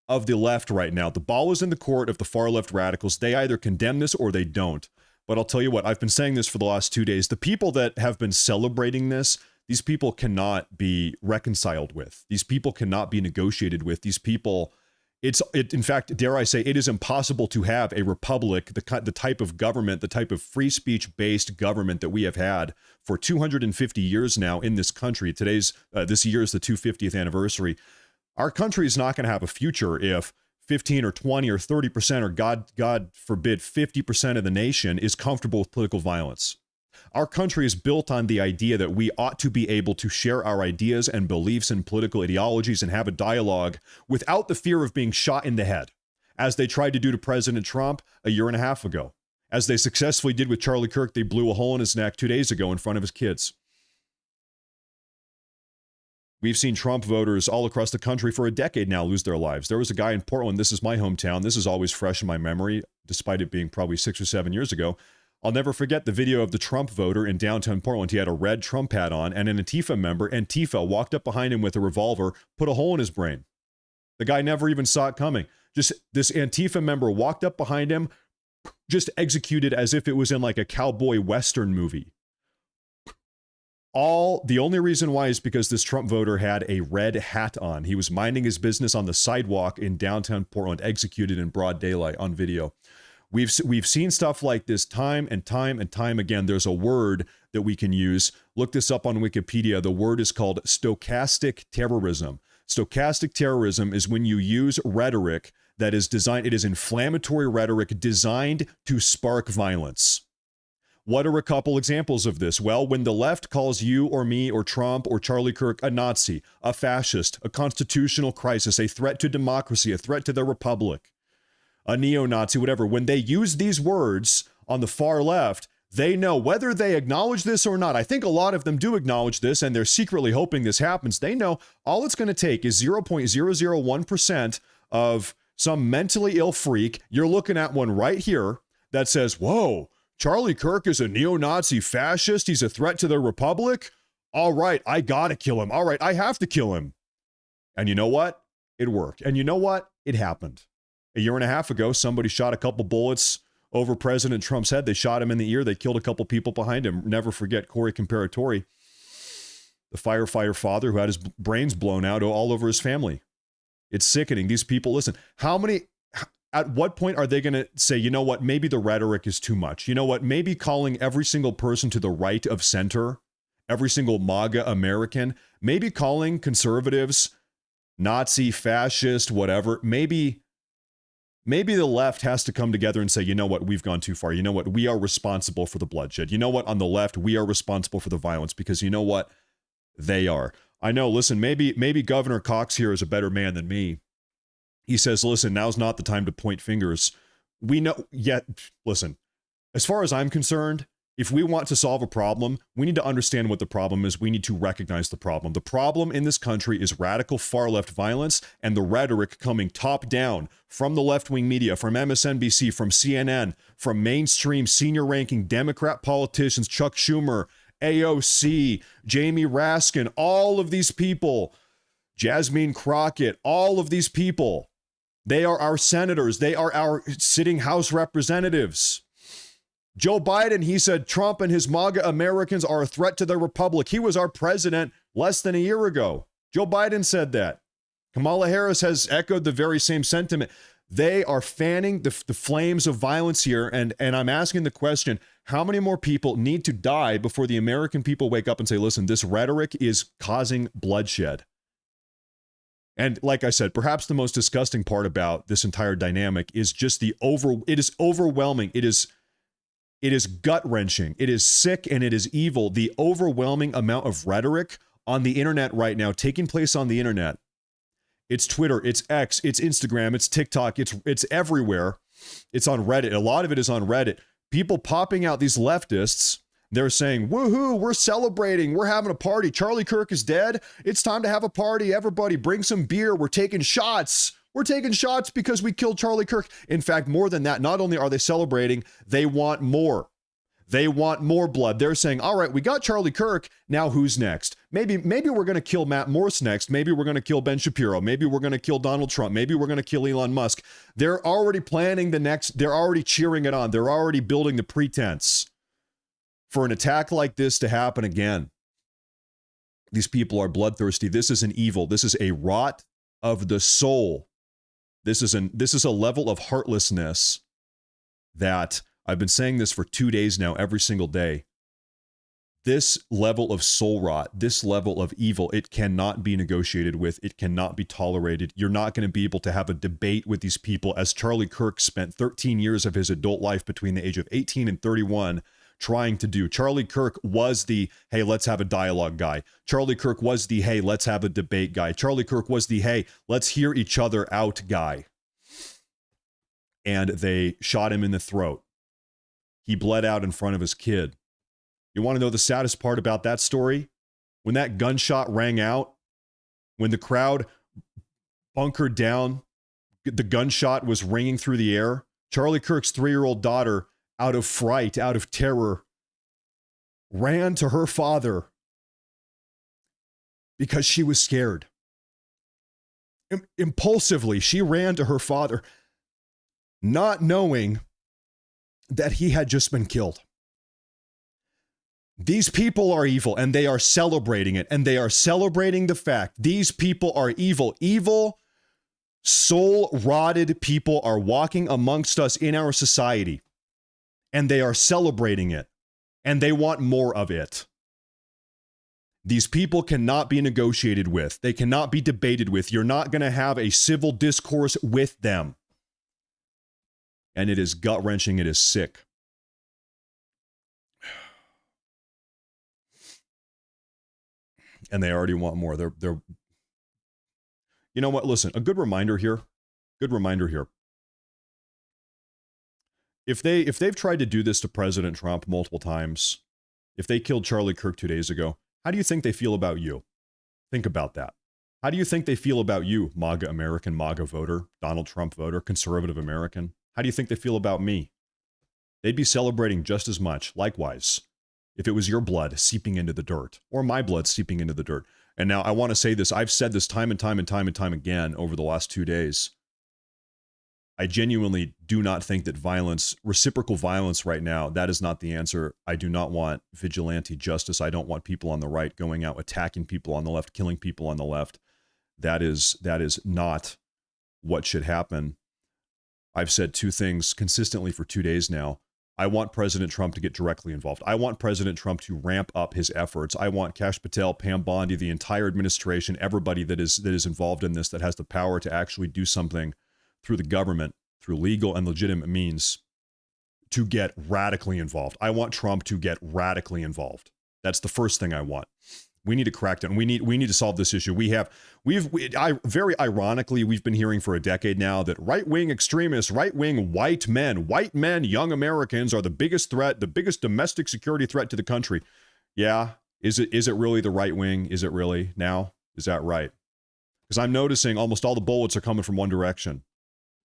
of the left right now. The ball is in the court of the far left radicals. They either condemn this or they don't. But I'll tell you what, I've been saying this for the last 2 days. The people that have been celebrating this, these people cannot be reconciled with. These people cannot be negotiated with. These people, in fact, dare I say, it is impossible to have a republic, the type of government, the type of free speech-based government that we have had for 250 years now in this country. This year is the 250th anniversary. Our country is not going to have a future if 15 or 20 or 30% or God forbid 50% of the nation is comfortable with political violence. Our country is built on the idea that we ought to be able to share our ideas and beliefs and political ideologies and have a dialogue without the fear of being shot in the head, as they tried to do to President Trump a year and a half ago. As they successfully did with Charlie Kirk, they blew a hole in his neck 2 days ago in front of his kids. We've seen Trump voters all across the country for a decade now lose their lives. There was a guy in Portland, this is my hometown, this is always fresh in my memory, despite it being probably 6 or 7 years ago. I'll never forget the video of the Trump voter in downtown Portland. He had a red Trump hat on, and an Antifa member, Antifa, walked up behind him with a revolver, put a hole in his brain. The guy never even saw it coming. Just this Antifa member walked up behind him, just executed as if it was in like a cowboy Western movie. The only reason why is because this Trump voter had a red hat on. He was minding his business on the sidewalk in downtown Portland, executed in broad daylight on video. We've seen stuff like this time and time and time again. There's a word that we can use. Look this up on Wikipedia. The word is called stochastic terrorism. Stochastic terrorism is when you use rhetoric that is designed, it is inflammatory rhetoric designed to spark violence. What are a couple examples of this? Well, when the left calls you or me or Trump or Charlie Kirk a Nazi, a fascist, a constitutional crisis, a threat to democracy, a threat to the republic, a neo-Nazi, whatever, when they use these words on the far left, they know whether they acknowledge this or not. I think a lot of them do acknowledge this, and they're secretly hoping this happens. They know all it's going to take is 0.001% of some mentally ill freak. You're looking at one right here that says, whoa, Charlie Kirk is a neo-Nazi fascist. He's a threat to the republic. All right, I gotta kill him. All right, I have to kill him. And you know what? It worked. And you know what? It happened. A year and a half ago, somebody shot a couple bullets over President Trump's head. They shot him in the ear. They killed a couple people behind him. Never forget Corey Comparatori, the firefighter father who had his brains blown out all over his family. It's sickening. These people, listen, at what point are they going to say, you know what, maybe the rhetoric is too much? You know what, maybe calling every single person to the right of center, every single MAGA American, maybe calling conservatives Nazi, fascist, whatever, maybe the left has to come together and say, you know what, we've gone too far. You know what, we are responsible for the bloodshed. You know what, on the left, we are responsible for the violence because you know what, they are. I know, listen, maybe Governor Cox here is a better man than me. He says, listen, now's not the time to point fingers. We know, yet, listen, as far as I'm concerned, If we want to solve a problem, we need to understand what the problem is. We need to recognize the problem. The problem in this country is radical far-left violence and the rhetoric coming top down from the left-wing media, from MSNBC, from CNN, from mainstream senior-ranking Democrat politicians, Chuck Schumer, AOC, Jamie Raskin, all of these people, Jasmine Crockett, all of these people, they are our senators. They are our sitting House representatives. Joe Biden, he said Trump and his MAGA Americans are a threat to the republic. He was our president less than a year ago. Joe Biden said that. Kamala Harris has echoed the very same sentiment. They are fanning the flames of violence here. And I'm asking the question, how many more people need to die before the American people wake up and say, listen, this rhetoric is causing bloodshed? And like I said, perhaps the most disgusting part about this entire dynamic is just it is overwhelming. It is gut-wrenching. It is sick and it is evil. The overwhelming amount of rhetoric on the internet right now, taking place on the internet. It's Twitter, it's X, it's Instagram, it's TikTok, it's everywhere. It's on Reddit. A lot of it is on Reddit. People popping out, these leftists, they're saying, woohoo, we're celebrating, we're having a party. Charlie Kirk is dead. It's time to have a party. Everybody bring some beer. We're taking shots. We're taking shots because we killed Charlie Kirk. In fact, more than that, not only are they celebrating, they want more. They want more blood. They're saying, all right, we got Charlie Kirk. Now who's next? Maybe we're going to kill Matt Morse next. Maybe we're going to kill Ben Shapiro. Maybe we're going to kill Donald Trump. Maybe we're going to kill Elon Musk. They're already planning the next. They're already cheering it on. They're already building the pretense for an attack like this to happen again. These people are bloodthirsty. This is an evil. This is a rot of the soul. This is a level of heartlessness that I've been saying this for 2 days now, every single day. This level of soul rot, this level of evil, it cannot be negotiated with. It cannot be tolerated. You're not going to be able to have a debate with these people, as Charlie Kirk spent 13 years of his adult life between the age of 18 and 31 trying to do. Charlie Kirk was the, hey, let's have a dialogue guy. Charlie Kirk was the, hey, let's have a debate guy. Charlie Kirk was the, hey, let's hear each other out guy. And they shot him in the throat. He bled out in front of his kid. You want to know the saddest part about that story? When that gunshot rang out, when the crowd bunkered down, the gunshot was ringing through the air. Charlie Kirk's 3-year-old daughter, out of fright, out of terror, ran to her father because she was scared. Impulsively, she ran to her father, not knowing that he had just been killed. These people are evil, and they are celebrating it, and they are celebrating the fact these people are evil. Evil, soul-rotted people are walking amongst us in our society, and they are celebrating it, and they want more of it. These people cannot be negotiated with. They cannot be debated with. You're not going to have a civil discourse with them. And it is gut-wrenching. It is sick. And they already want more. They're you know what? Listen, a good reminder here. Good reminder here. If they've tried to do this to President Trump multiple times, if they killed Charlie Kirk 2 days ago, how do you think they feel about you? Think about that. How do you think they feel about you, MAGA American, MAGA voter, Donald Trump voter, conservative American? How do you think they feel about me? They'd be celebrating just as much, likewise, if it was your blood seeping into the dirt, or my blood seeping into the dirt. And now I want to say this. I've said this time and time again over the last 2 days. I genuinely do not think that violence, reciprocal violence right now, that is not the answer. I do not want vigilante justice. I don't want people on the right going out attacking people on the left, killing people on the left. That is not what should happen. I've said two things consistently for 2 days now. I want President Trump to get directly involved. I want President Trump to ramp up his efforts. I want Kash Patel, Pam Bondi, the entire administration, everybody that is involved in this, that has the power to actually do something through the government, through legal and legitimate means, to get radically involved. I want Trump to get radically involved. That's the first thing I want. We need to crack down. We need to solve this issue. Very ironically, we've been hearing for a decade now that right-wing extremists, right-wing white men, young Americans are the biggest threat, the biggest domestic security threat to the country. Yeah. Is it really the right wing? Is it really now? Is that right? Because I'm noticing almost all the bullets are coming from one direction.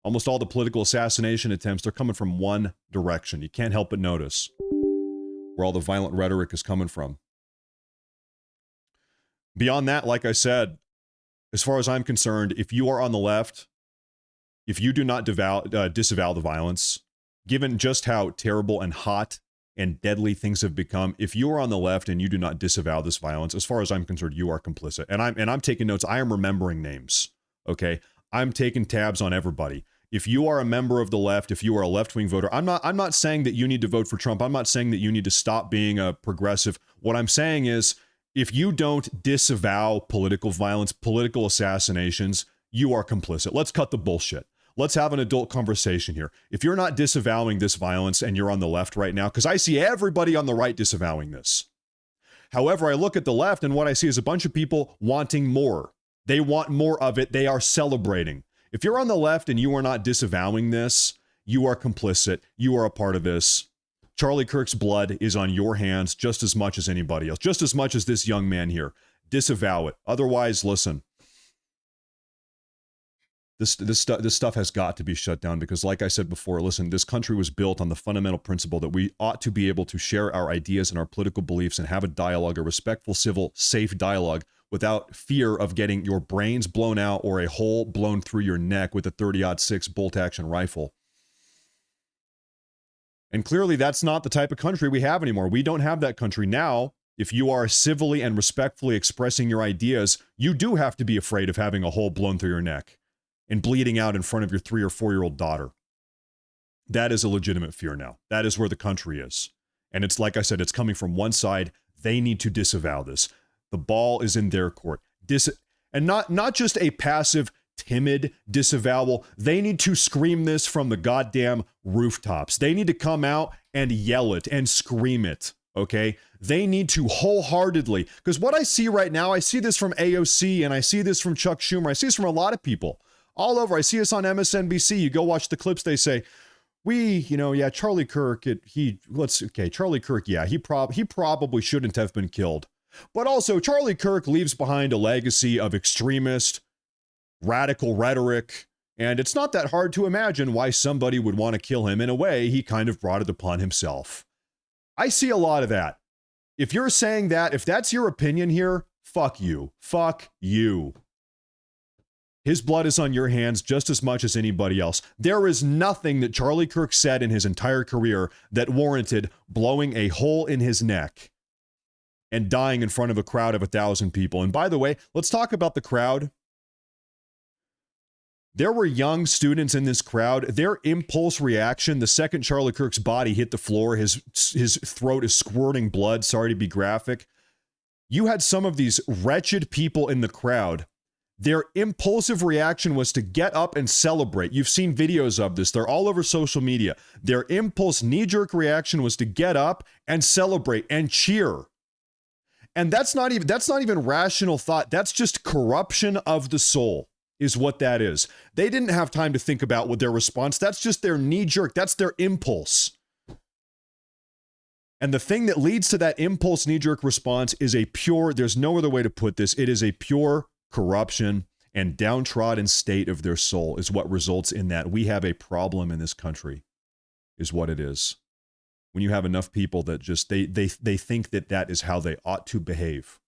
Almost all the political assassination attempts, they're coming from one direction. You can't help but notice where all the violent rhetoric is coming from. Beyond that, like I said, as far as I'm concerned, if you are on the left, if you do not disavow the violence, given just how terrible and hot and deadly things have become, if you are on the left and you do not disavow this violence, as far as I'm concerned, you are complicit. And I'm taking notes. I am remembering names. Okay, I'm taking tabs on everybody. If you are a member of the left, if you are a left-wing voter, I'm not saying that you need to vote for Trump. I'm not saying that you need to stop being a progressive. What I'm saying is, if you don't disavow political violence, political assassinations, you are complicit. Let's cut the bullshit. Let's have an adult conversation here. If you're not disavowing this violence and you're on the left right now, because I see everybody on the right disavowing this. However, I look at the left and what I see is a bunch of people wanting more. They want more of it. They are celebrating. If you're on the left and you are not disavowing this, you are complicit. You are a part of this. Charlie Kirk's blood is on your hands just as much as anybody else, just as much as this young man here. Disavow it. Otherwise, listen. This stuff has got to be shut down because, like I said before, listen, this country was built on the fundamental principle that we ought to be able to share our ideas and our political beliefs and have a dialogue, a respectful, civil, safe dialogue without fear of getting your brains blown out or a hole blown through your neck with a 30-06 bolt-action rifle. And clearly, that's not the type of country we have anymore. We don't have that country now. If you are civilly and respectfully expressing your ideas, you do have to be afraid of having a hole blown through your neck and bleeding out in front of your 3 or 4-year-old daughter. That is a legitimate fear now. That is where the country is. And it's like I said, it's coming from one side. They need to disavow this. The ball is in their court. And not just a passive, timid disavowal. They need to scream this from the goddamn rooftops. They need to come out and yell it and scream it. Okay? They need to wholeheartedly, because what I see right now, I see this from AOC and I see this from Chuck Schumer. I see this from a lot of people. All over. I see us on MSNBC. You go watch the clips. They say, Charlie Kirk, Charlie Kirk, yeah, he probably shouldn't have been killed. But also, Charlie Kirk leaves behind a legacy of extremist, radical rhetoric, and it's not that hard to imagine why somebody would want to kill him. In a way, he kind of brought it upon himself. I see a lot of that. If you're saying that, if that's your opinion here, fuck you. Fuck you. His blood is on your hands just as much as anybody else. There is nothing that Charlie Kirk said in his entire career that warranted blowing a hole in his neck and dying in front of a crowd of 1,000 people. And by the way, let's talk about the crowd. There were young students in this crowd. Their impulse reaction, the second Charlie Kirk's body hit the floor, his throat is squirting blood. Sorry to be graphic. You had some of these wretched people in the crowd. Their impulsive reaction was to get up and celebrate. You've seen videos of this. They're all over social media. Their impulse, knee-jerk reaction was to get up and celebrate and cheer. And that's not even rational thought. That's just corruption of the soul is what that is. They didn't have time to think about what their response. That's just their knee-jerk. That's their impulse. And the thing that leads to that impulse knee-jerk response is there's no other way to put this. It is a pure corruption and downtrodden state of their soul is what results in that. We have a problem in this country, is what it is. When you have enough people that just, they think that is how they ought to behave.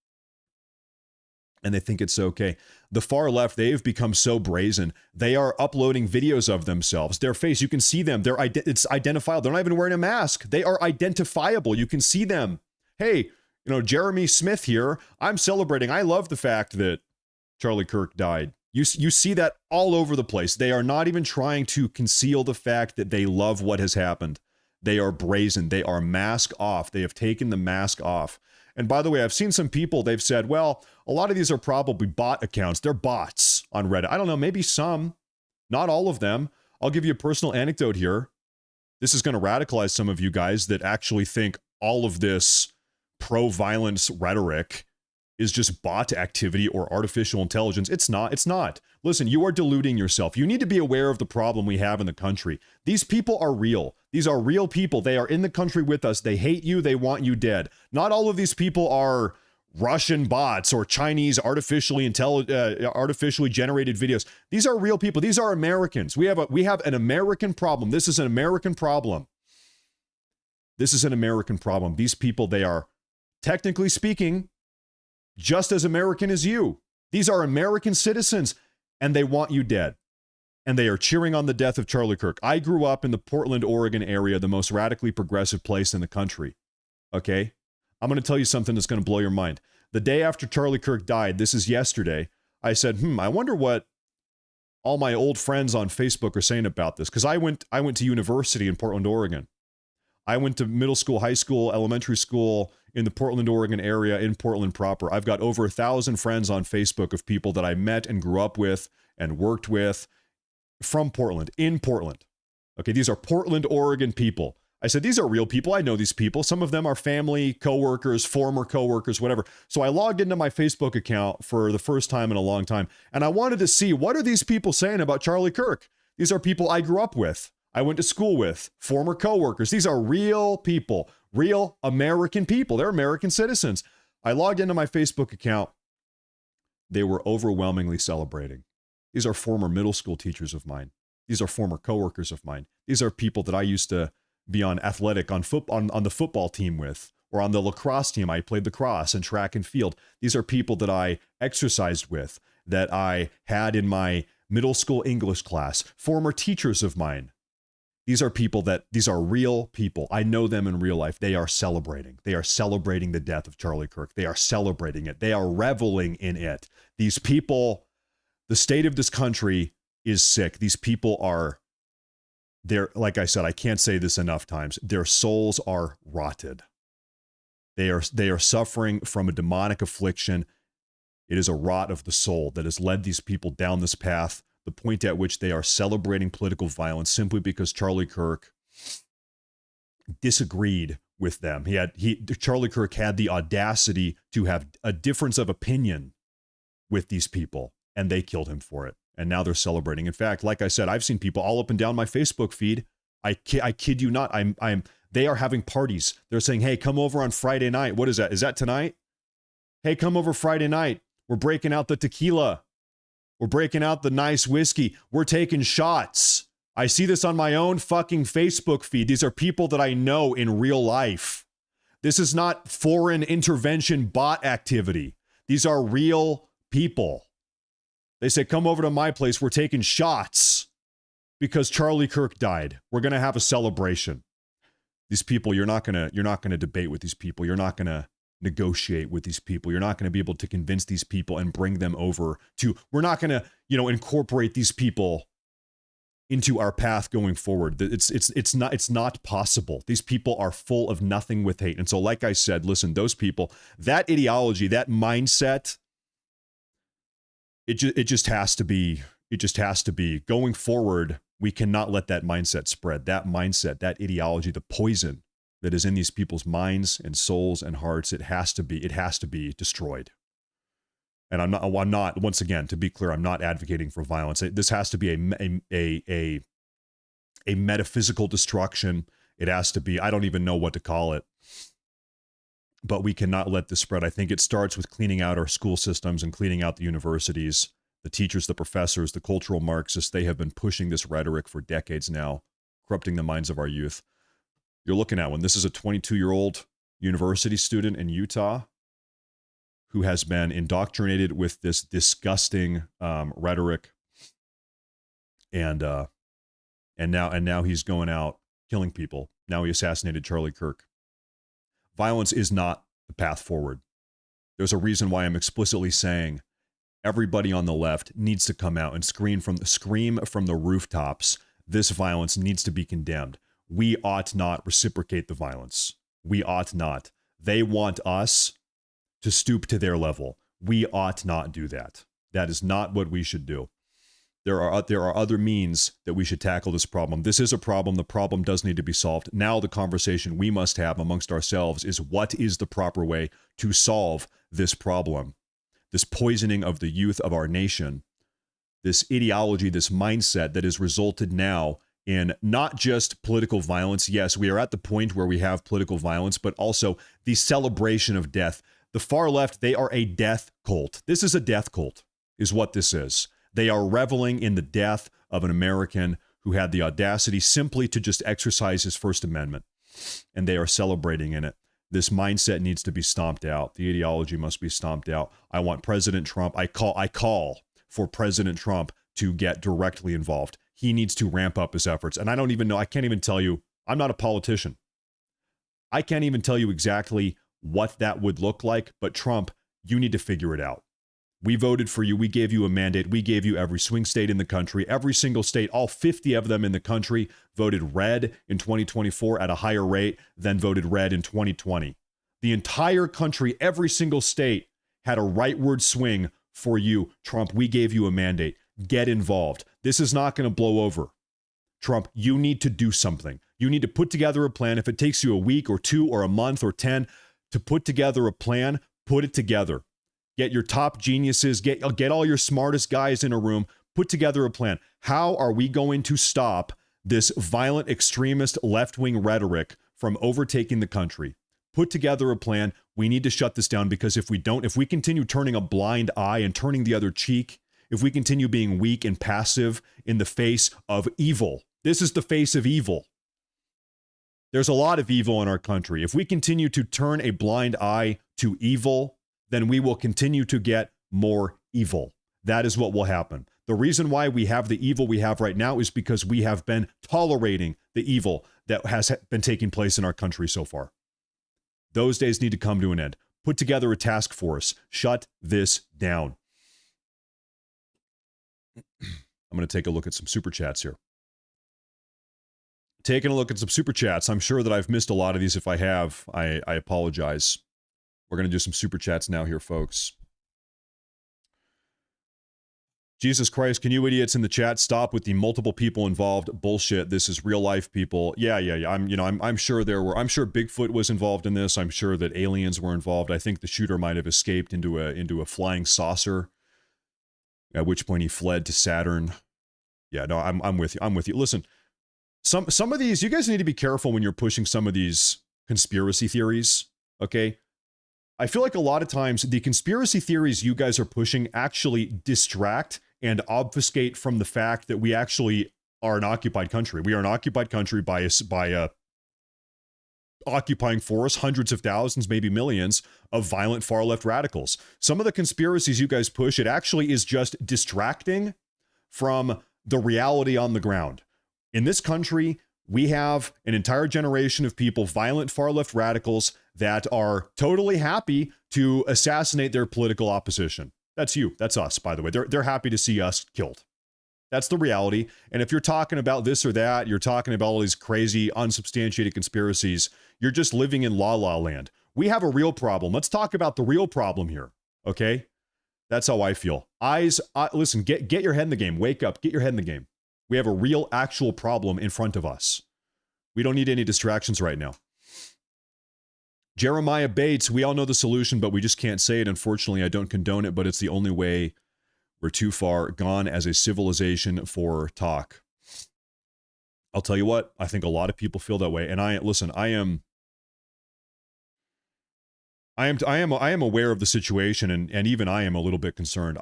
And they think it's okay. The far left, they've become so brazen. They are uploading videos of themselves. Their face, you can see them. It's identifiable. They're not even wearing a mask. They are identifiable. You can see them. Hey, Jeremy Smith here. I'm celebrating. I love the fact that Charlie Kirk died. You see that all over the place. They are not even trying to conceal the fact that they love what has happened. They are brazen. They are mask off. They have taken the mask off. And by the way, I've seen some people, they've said, well, a lot of these are probably bot accounts. They're bots on Reddit. I don't know, maybe some, not all of them. I'll give you a personal anecdote here. This is going to radicalize some of you guys that actually think all of this pro-violence rhetoric is just bot activity or artificial intelligence. It's not. It's not. Listen, you are deluding yourself. You need to be aware of the problem we have in the country. These people are real. These are real people. They are in the country with us. They hate you. They want you dead. Not all of these people are Russian bots or Chinese artificially generated videos. These are real people. These are Americans. We have an American problem. This is an American problem. This is an American problem. These people, they are, technically speaking, just as American as you. These are American citizens, and they want you dead. And they are cheering on the death of Charlie Kirk. I grew up in the Portland, Oregon area, the most radically progressive place in the country. Okay? I'm going to tell you something that's going to blow your mind. The day after Charlie Kirk died, this is yesterday, I said, I wonder what all my old friends on Facebook are saying about this. Because I went to university in Portland, Oregon. I went to middle school, high school, elementary school in the Portland, Oregon area, in Portland proper. I've got over 1,000 friends on Facebook of people that I met and grew up with and worked with from Portland, in Portland. Okay, these are Portland, Oregon people. I said, these are real people. I know these people. Some of them are family, coworkers, former coworkers, whatever. So I logged into my Facebook account for the first time in a long time, and I wanted to see, what are these people saying about Charlie Kirk? These are people I grew up with. I went to school with, former coworkers. These are real people, real American people. They're American citizens. I logged into my Facebook account. They were overwhelmingly celebrating. These are former middle school teachers of mine. These are former coworkers of mine. These are people that I used to be on athletic, on the football team with, or on the lacrosse team. I played lacrosse and track and field. These are people that I exercised with, that I had in my middle school English class, former teachers of mine. These are people these are real people. I know them in real life. They are celebrating. They are celebrating the death of Charlie Kirk. They are celebrating it. They are reveling in it. These people, the state of this country is sick. These people are, like I said, I can't say this enough times. Their souls are rotted. They are suffering from a demonic affliction. It is a rot of the soul that has led these people down this path. The point at which they are celebrating political violence simply because Charlie Kirk disagreed with them. Charlie Kirk had the audacity to have a difference of opinion with these people, and they killed him for it. And now they're celebrating. In fact, like I said, I've seen people all up and down my Facebook feed. I kid you not. They are having parties. They're saying, hey, come over on Friday night. What is that? Is that tonight? Hey, come over Friday night. We're breaking out the tequila. We're breaking out the nice whiskey. We're taking shots. I see this on my own fucking Facebook feed. These are people that I know in real life. This is not foreign intervention bot activity. These are real people. They say, come over to my place. We're taking shots because Charlie Kirk died. We're going to have a celebration. These people, you're not going to debate with these people. You're not going to negotiate with these people. You're not going to be able to convince these people and bring them over to, we're not going to, incorporate these people into our path going forward. It's not possible. These people are full of nothing with hate. And so, like I said, listen, those people, that ideology, that mindset, it just has to be going forward. We cannot let that mindset spread. That mindset, that ideology, the poison that is in these people's minds and souls and hearts, it has to be destroyed. And I'm not, once again, to be clear, I'm not advocating for violence. This has to be a metaphysical destruction. It has to be, I don't even know what to call it, but we cannot let this spread. I think it starts with cleaning out our school systems and cleaning out the universities, the teachers, the professors, the cultural Marxists. They have been pushing this rhetoric for decades now, corrupting the minds of our youth. You're looking at one. This is a 22-year-old university student in Utah who has been indoctrinated with this disgusting rhetoric, and now he's going out killing people. Now he assassinated Charlie Kirk. Violence is not the path forward. There's a reason why I'm explicitly saying everybody on the left needs to come out and scream from the rooftops. This violence needs to be condemned. We ought not reciprocate the violence. We ought not. They want us to stoop to their level. We ought not do that. That is not what we should do. There are other means that we should tackle this problem. This is a problem. The problem does need to be solved. Now the conversation we must have amongst ourselves is, what is the proper way to solve this problem, this poisoning of the youth of our nation, this ideology, this mindset that has resulted now in not just political violence. Yes, we are at the point where we have political violence, but also the celebration of death. The far left, they are a death cult. This is a death cult, is what this is. They are reveling in the death of an American who had the audacity simply to just exercise his First Amendment, and they are celebrating in it. This mindset needs to be stomped out. The ideology must be stomped out. I want President Trump, I call for President Trump to get directly involved. He needs to ramp up his efforts. And I don't even know, I can't even tell you, I'm not a politician. I can't even tell you exactly what that would look like, but Trump, you need to figure it out. We voted for you. We gave you a mandate. We gave you every swing state in the country. Every single state, all 50 of them in the country, voted red in 2024 at a higher rate than voted red in 2020. The entire country, every single state, had a rightward swing for you. Trump, we gave you a mandate. Get involved. This is not going to blow over. Trump, you need to do something. You need to put together a plan. If it takes you a week or 2 or a month or 10 to put together a plan, put it together. Get your top geniuses, get all your smartest guys in a room, put together a plan. How are we going to stop this violent extremist left-wing rhetoric from overtaking the country? Put together a plan. We need to shut this down, because if we don't, if we continue turning a blind eye and turning the other cheek, if we continue being weak and passive in the face of evil, this is the face of evil. There's a lot of evil in our country. If we continue to turn a blind eye to evil, then we will continue to get more evil. That is what will happen. The reason why we have the evil we have right now is because we have been tolerating the evil that has been taking place in our country so far. Those days need to come to an end. Put together a task force. Shut this down. I'm going to take a look at some super chats here. Taking a look at some super chats. I'm sure that I've missed a lot of these. If I have, I apologize. We're going to do some super chats now here, folks. Jesus Christ, can you idiots in the chat stop with the multiple people involved bullshit? This is real life people. Yeah. I'm sure I'm sure Bigfoot was involved in this. I'm sure that aliens were involved. I think the shooter might have escaped into a flying saucer, at which point he fled to Saturn. Yeah, no, I'm with you. I'm with you. Listen, some of these, you guys need to be careful when you're pushing some of these conspiracy theories, okay? I feel like a lot of times the conspiracy theories you guys are pushing actually distract and obfuscate from the fact that we actually are an occupied country. We are an occupied country by a occupying force, hundreds of thousands, maybe millions of violent far left radicals. Some of the conspiracies you guys push, it actually is just distracting from the reality on the ground. In this country, we have an entire generation of people, violent far left radicals, that are totally happy to assassinate their political opposition. That's you. That's us, by the way. They're happy to see us killed. That's the reality. And if you're talking about this or that, you're talking about all these crazy, unsubstantiated conspiracies, you're just living in la la land. We have a real problem. Let's talk about the real problem here, okay? That's how I feel. Listen, get your head in the game. Wake up. Get your head in the game. We have a real, actual problem in front of us. We don't need any distractions right now. Jeremiah Bates, we all know the solution, but we just can't say it. Unfortunately, I don't condone it, but it's the only way. We're too far gone as a civilization for talk. I'll tell you what, I think a lot of people feel that way. And I am aware of the situation, and even I am a little bit concerned.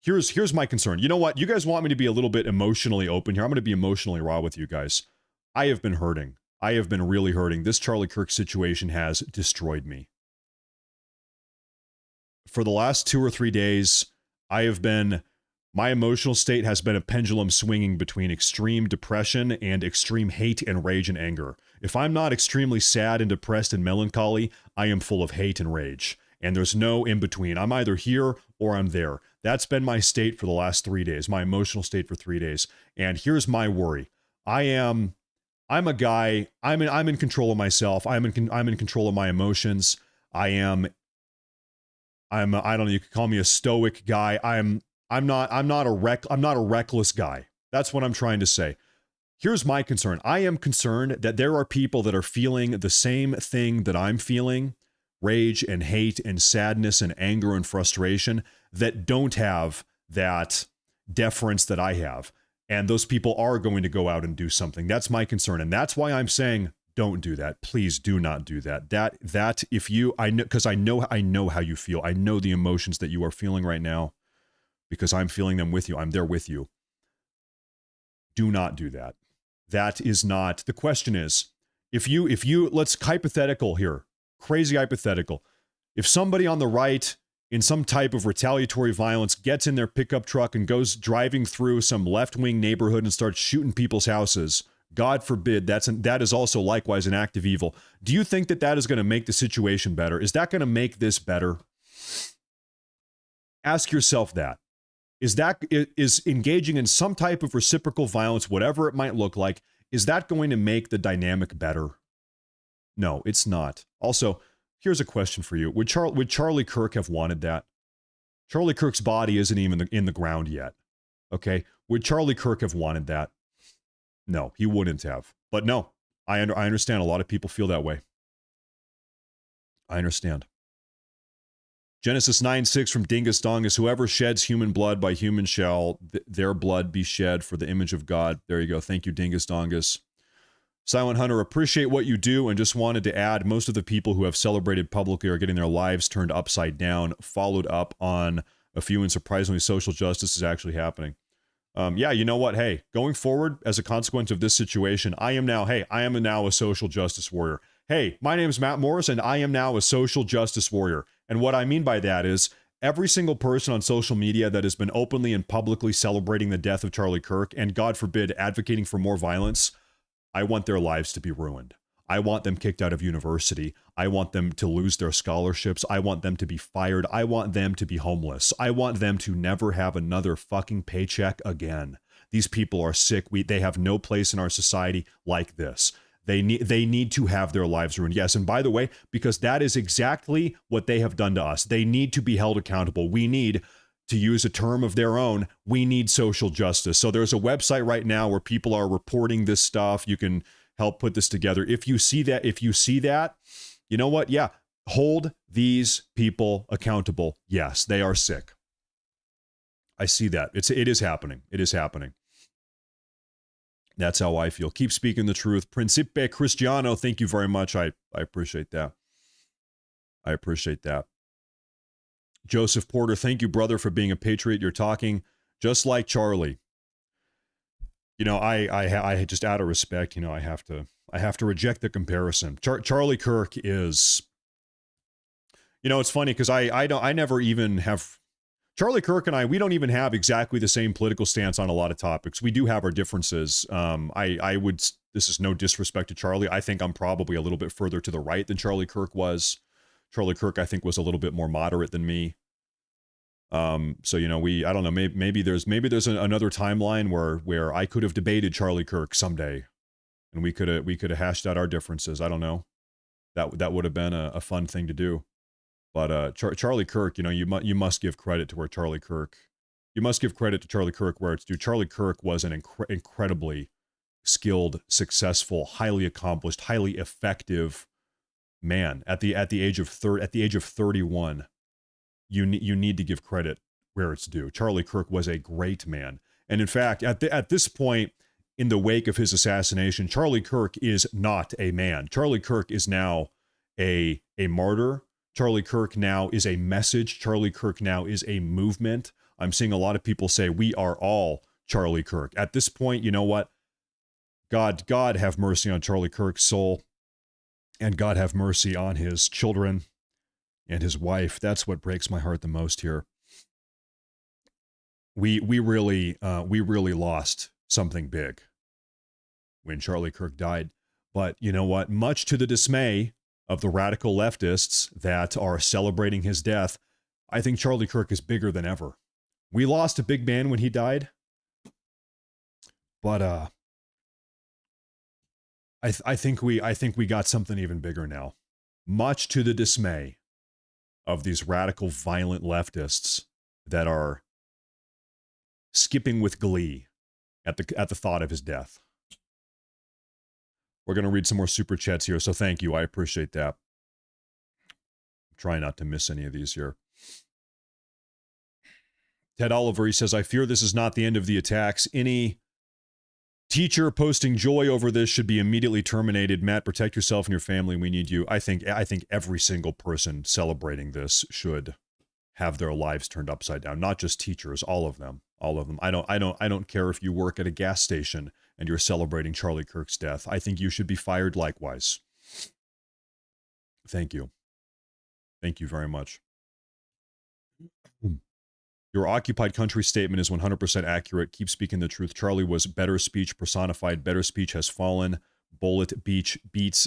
Here's my concern. You know what? You guys want me to be a little bit emotionally open here. I'm going to be emotionally raw with you guys. I have been hurting. I have been really hurting. This Charlie Kirk situation has destroyed me. For the last 2 or 3 days, my emotional state has been a pendulum swinging between extreme depression and extreme hate and rage and anger. If I'm not extremely sad and depressed and melancholy, I am full of hate and rage. And there's no in between. I'm either here or I'm there. That's been my state for the last 3 days, my emotional state for 3 days. And here's my worry. I'm a guy, I'm in control of myself. I'm in control of my emotions. I don't know, you could call me a stoic guy. I'm not a reckless guy. That's what I'm trying to say. Here's my concern. I am concerned that there are people that are feeling the same thing that I'm feeling, rage and hate and sadness and anger and frustration that don't have that deference that I have. And those people are going to go out and do something. That's my concern. And that's why I'm saying, don't do that. Please do not do that. That if you, I know, because I know how you feel. I know the emotions that you are feeling right now because I'm feeling them with you. I'm there with you. Do not do that. That is not, the question is, if you, let's hypothetical here, crazy hypothetical. If somebody on the right in some type of retaliatory violence gets in their pickup truck and goes driving through some left-wing neighborhood and starts shooting people's houses, God forbid, that is also likewise an act of evil. Do you think that is going to make the situation better? Is that going to make this better? Ask yourself that. Is engaging in some type of reciprocal violence, whatever it might look like, is that going to make the dynamic better? No, it's not. Also, here's a question for you. Would Charlie Kirk have wanted that? Charlie Kirk's body isn't even in the ground yet. Okay? Would Charlie Kirk have wanted that? No, he wouldn't have. But no, I understand a lot of people feel that way. I understand. Genesis 9:6 from Dingus Dongus, whoever sheds human blood, by human shall their blood be shed for the image of God. There you go. Thank you, Dingus Dongus. Silent Hunter, appreciate what you do and just wanted to add, most of the people who have celebrated publicly are getting their lives turned upside down, followed up on a few, and surprisingly, social justice is actually happening. Yeah, you know what? Hey, going forward, as a consequence of this situation, I am now a social justice warrior. Hey, my name is Matt Morris, and I am now a social justice warrior. And what I mean by that is every single person on social media that has been openly and publicly celebrating the death of Charlie Kirk, and God forbid, advocating for more violence, I want their lives to be ruined. I want them kicked out of university. I want them to lose their scholarships. I want them to be fired. I want them to be homeless. I want them to never have another fucking paycheck again. These people are sick. They have no place in our society like this. They need to have their lives ruined. Yes, and by the way, because that is exactly what they have done to us. They need to be held accountable. We need, to use a term of their own, we need social justice. So there's a website right now where people are reporting this stuff. You can help put this together. If you see that, you know what? Yeah, hold these people accountable. Yes, they are sick. I see that. It is happening. It is happening. That's how I feel. Keep speaking the truth. Principe Cristiano, thank you very much. I appreciate that. I appreciate that. Joseph Porter, thank you, brother, for being a patriot. You're talking just like Charlie. You know, I just, out of respect, you know, I have to reject the comparison. Charlie Kirk is, you know, it's funny because I never even have, Charlie Kirk and we don't even have exactly the same political stance on a lot of topics. We do have our differences. This is no disrespect to Charlie. I think I'm probably a little bit further to the right than Charlie Kirk was. Charlie Kirk, I think, was a little bit more moderate than me. So, you know, I don't know, maybe there's another timeline where I could have debated Charlie Kirk someday and we could have hashed out our differences. I don't know. That would have been a fun thing to do. But Charlie Kirk, you know, you must give credit to where Charlie Kirk, you must give credit to Charlie Kirk where it's due. Charlie Kirk was an incredibly skilled, successful, highly accomplished, highly effective man at the age of 31. You need to give credit where it's due. Charlie Kirk was a great man. And in fact, at this point in the wake of his assassination, Charlie Kirk is not a man. Charlie Kirk is now a martyr. Charlie Kirk now is a message. Charlie Kirk now is a movement. I'm seeing a lot of people say we are all Charlie Kirk. At this point, you know what? God have mercy on Charlie Kirk's soul, and God have mercy on his children and his wife. That's what breaks my heart the most here. We really lost something big when Charlie Kirk died. But you know what? Much to the dismay of the radical leftists that are celebrating his death, I think Charlie Kirk is bigger than ever. We lost a big man when he died, but I think we got something even bigger now. Much to the dismay of these radical, violent leftists that are skipping with glee at the thought of his death. We're going to read some more super chats here, so thank you. I appreciate that. not to miss any of these here. Ted Oliver, he says, I fear this is not the end of the attacks. Any teacher posting joy over this should be immediately terminated. Matt, protect yourself and your family. We need you. I think every single person celebrating this should have their lives turned upside down. Not just teachers, all of them. All of them. I don't care if you work at a gas station and you're celebrating Charlie Kirk's death. I think you should be fired likewise. Thank you. Thank you very much. Your occupied country statement is 100% accurate. Keep speaking the truth. Charlie was better speech personified. Better speech has fallen. Bullet beats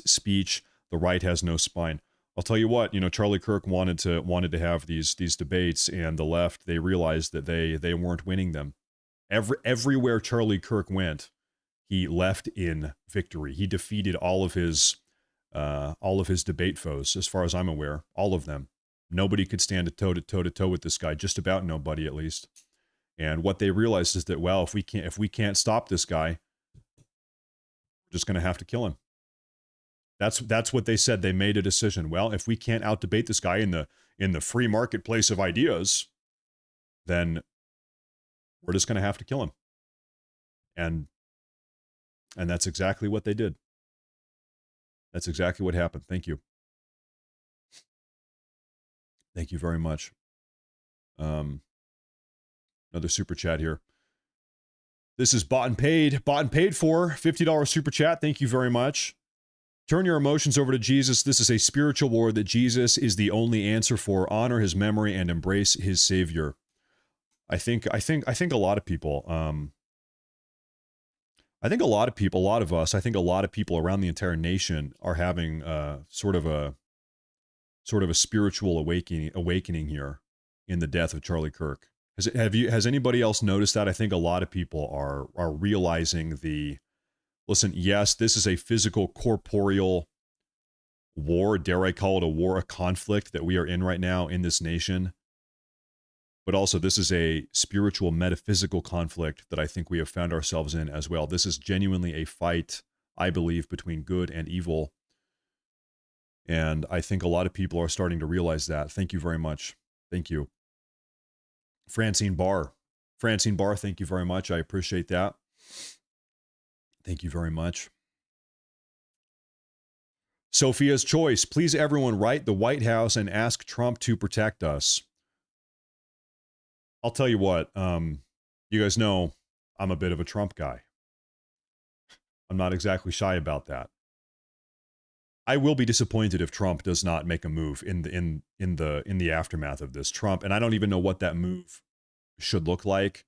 speech. The right has no spine. I'll tell you what, Charlie Kirk wanted to have these debates, and the left, they realized that they weren't winning them. Everywhere Charlie Kirk went, he left in victory. He defeated all of his debate foes, as far as I'm aware, all of them. Nobody could stand toe to toe with this guy, just about nobody at least. And what they realized is that, well, if we can't stop this guy, we're just going to have to kill him. That's what they said. They made a decision. Well, if we can't out-debate this guy in the free marketplace of ideas, then we're just going to have to kill him. And that's exactly what they did. That's exactly what happened. Thank you. Thank you very much. Another super chat here. This is bought and paid for. $50 super chat. Thank you very much. Turn your emotions over to Jesus. This is a spiritual war that Jesus is the only answer for. Honor his memory and embrace his Savior. I think a lot of people, I think a lot of people around the entire nation are having sort of a spiritual awakening here in the death of Charlie Kirk. Has anybody else noticed that? I think a lot of people are realizing listen, yes, this is a physical, corporeal war. Dare I call it a war, a conflict that we are in right now in this nation. But also, this is a spiritual, metaphysical conflict that I think we have found ourselves in as well. This is genuinely a fight, I believe, between good and evil. And I think a lot of people are starting to realize that. Thank you very much. Thank you. Francine Barr, thank you very much. I appreciate that. Thank you very much. Sophia's Choice. Please, everyone, write the White House and ask Trump to protect us. I'll tell you what, you guys know I'm a bit of a Trump guy. I'm not exactly shy about that. I will be disappointed if Trump does not make a move in the aftermath of this. Trump, and I don't even know what that move should look like.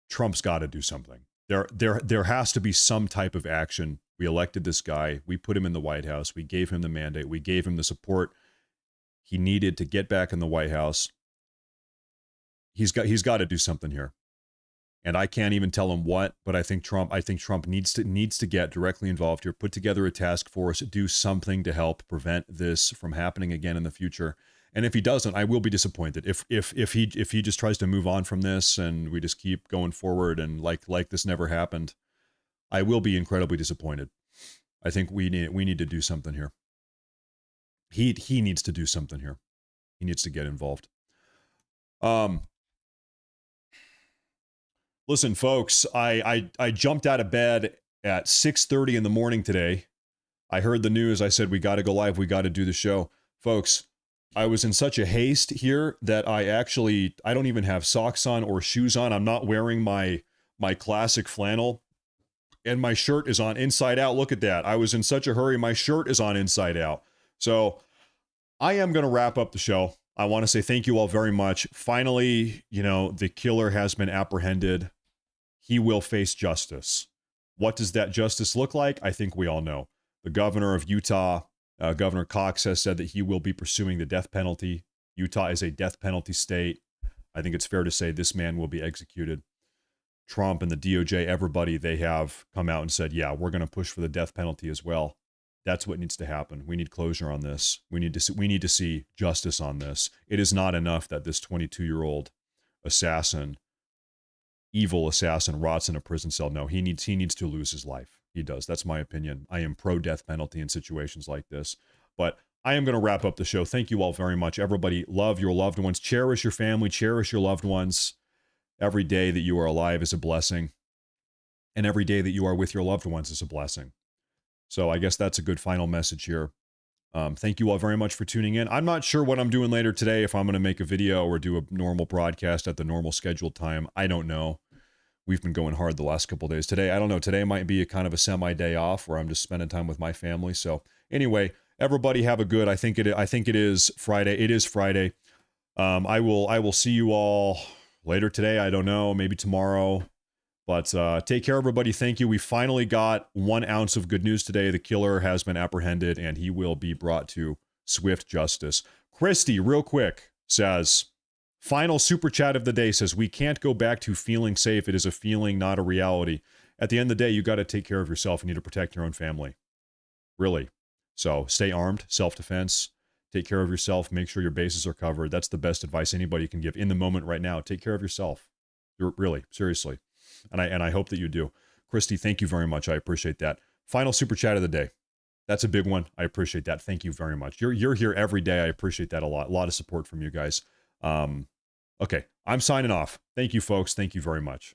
Trump's got to do something. There has to be some type of action. We elected this guy. We put him in the White House. We gave him the mandate. We gave him the support he needed to get back in the White House. He's got to do something here. And I can't even tell him what, but I think Trump needs to get directly involved here, put together a task force, do something to help prevent this from happening again in the future. And if he doesn't, I will be disappointed. If he just tries to move on from this and we just keep going forward and like this never happened, I will be incredibly disappointed. I think we need to do something here. He needs to do something here. He needs to get involved. Listen, folks, I jumped out of bed at 6:30 in the morning today. I heard the news. I said, we got to go live. We got to do the show. Folks, I was in such a haste here that I don't even have socks on or shoes on. I'm not wearing my classic flannel. And my shirt is on inside out. Look at that. I was in such a hurry. My shirt is on inside out. So I am going to wrap up the show. I want to say thank you all very much. Finally, the killer has been apprehended. He will face justice. What does that justice look like? I think we all know. The governor of Utah, Governor Cox, has said that he will be pursuing the death penalty. Utah is a death penalty state. I think it's fair to say this man will be executed. Trump and the DOJ, everybody, they have come out and said, yeah, we're going to push for the death penalty as well. That's what needs to happen. We need closure on this. We need to see justice on this. It is not enough that this 22-year-old assassin, evil assassin, rots in a prison cell. No, he needs to lose his life. He does. That's my opinion. I am pro-death penalty in situations like this. But I am going to wrap up the show. Thank you all very much. Everybody, love your loved ones. Cherish your family. Cherish your loved ones. Every day that you are alive is a blessing. And every day that you are with your loved ones is a blessing. So I guess that's a good final message here. Thank you all very much for tuning in. I'm not sure what I'm doing later today, if I'm going to make a video or do a normal broadcast at the normal scheduled time. I don't know. We've been going hard the last couple of days. Today, I don't know. Today might be a kind of a semi-day off where I'm just spending time with my family. So anyway, everybody have a good, I think it is Friday. It is Friday. I will see you all later today. I don't know, maybe tomorrow. But take care, everybody. Thank you. We finally got 1 ounce of good news today. The killer has been apprehended, and he will be brought to swift justice. Christy, real quick, says, final super chat of the day, says, we can't go back to feeling safe. It is a feeling, not a reality. At the end of the day, you got to take care of yourself. You need to protect your own family. Really. So stay armed, self-defense. Take care of yourself. Make sure your bases are covered. That's the best advice anybody can give in the moment right now. Take care of yourself. Really, seriously. And I hope that you do. Christy, thank you very much. I appreciate that. Final super chat of the day. That's a big one. I appreciate that. Thank you very much. You're here every day. I appreciate that a lot. A lot of support from you guys. Okay, I'm signing off. Thank you, folks. Thank you very much.